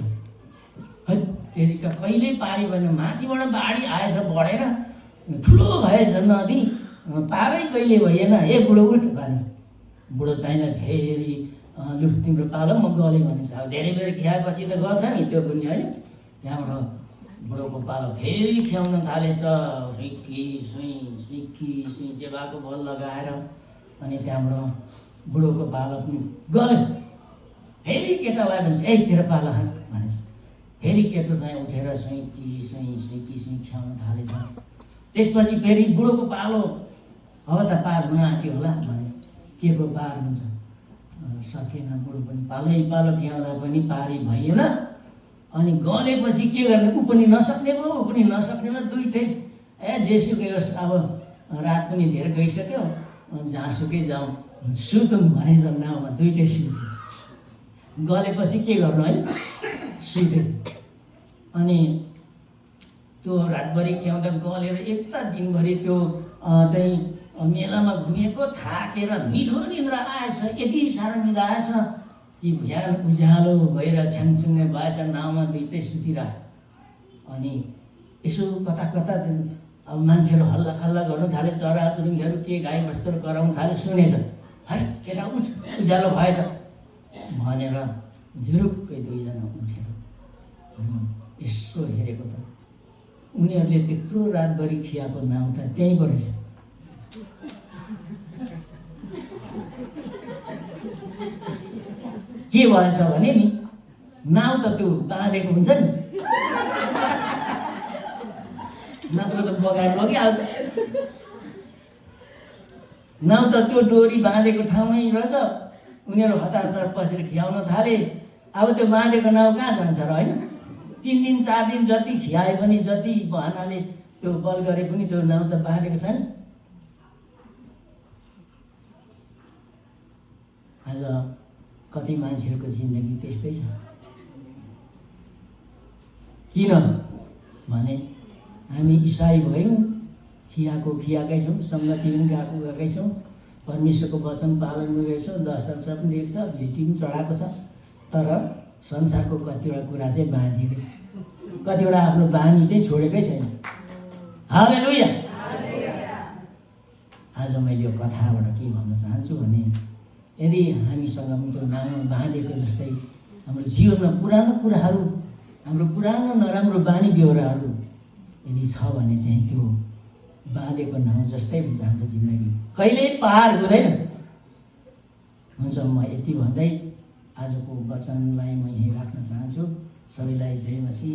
है तेरिका कहिल्यै पारी भएन। माथिबाट बाढी आएछ बढेर, ठुलो भएछ नदी, पारै कहिले भएन। ए बुढो उठ भनेछ। बुढो चाहिँलाई फेरि लु तिम्रो पालो म गलेँ भनेछ। अब धेरै बेर खियाएपछि त गल्छ नि त्यो पनि है। त्यहाँबाट बुढोको पालो फेरि खियाउन थालेछ, सुइँ जेबाको बल लगाएर। अनि त्यहाँबाट बुढोको पालो पनि गल्यो। फेरि केटालाई भन्छ ए तेरो पालो हान भनेछ। फेरि केटो चाहिँ उठेर सुइँ खियाउन थालेछ। त्यसपछि फेरि बुढोको पालो अब त पार हुन आँट्यो होला भने के को पार हुन्छ, सकेन। बुढो पनि पालो खियाउँदा पनि पारी भइएन। अनि गलेपछि के गर्ने, ऊ पनि नसक्ने भयो, ऊ पनि नसक्ने भयो। दुइटै जेसुकै होस्, अब रात पनि धेरै गइसक्यो, जहाँसुकै जाउँ सुतौँ भने जन्नामा दुइटै सुत्यो। गलेपछि के गर्नु है, सुतेछ। अनि त्यो रातभरि खियाउँदा गलेर एक दिनभरि त्यो चाहिँ मेलामा घुमेको थाकेर मिठो निद्रा आएछ। यति साह्रो निद्रा आएछ कि बिहान उज्यालो भएर छ्याङछुङ्गे भएछ, नाउँमा दुइटै सुतिरह्यो। अनि यसो कता अब मान्छेहरू हल्ला खल्ला गर्नु थाले, चराचुरुङ्गीहरू के गाई बस्तुहरू कराउनु थाले, सुनेछ। है केटा उठ उज्यालो भएछ भनेर झुरुक्कै दुईजना उठेर यसो हेरेको त उनीहरूले त्यत्रो रातभरि खियाएको नाउँ त त्यहीँ परेछ। के भएछ भने नि, नाउँ त त्यो बाँधेको हुन्छ नि, नत्र त बगाएर लगिहाल्छ। नाउँ त त्यो डोरी बाँधेको ठाउँमै रहेछ। उनीहरू हतार पसेर खियाउन थाले। अब त्यो बाँधेको नाउँ कहाँ जान्छ र, होइन? 3 दिन 4 दिन जति खियाए पनि, जति बहानाले त्यो बल गरे पनि त्यो नाउँ त बाँधेको छैन। आज कति मान्छेहरूको जिन्दगी त्यस्तै छ। किन भने हामी इसाई भयौँ, खियाएकै छौँ, सङ्गति पनि गएकै छौँ, परमेश्वरको वचन पालन गरेको छौँ, दर्शन पनि दिएको छ, भेटी पनि चढाएको छ। तर संसारको कतिवटा कुरा चाहिँ बाँधिएकै छ, कतिवटा आफ्नो बानी चाहिँ छोडेकै छैन। हालेलुया। आज मैले यो कथाबाट के भन्न चाहन्छु भने, यदि हामीसँग त्यो नाउँमा बाँधेको जस्तै हाम्रो जीवनमा पुरानो कुराहरू, हाम्रो पुरानो नराम्रो बानी बेहोराहरू यदि छ भने चाहिँ त्यो बाँधेको नाउँ जस्तै हुन्छ हाम्रो जिन्दगी, कहिल्यै पार हुँदैन। हुन्छ, म यति भन्दै आजको वचनलाई म यहीँ राख्न चाहन्छु। सबैलाई जय मसीह।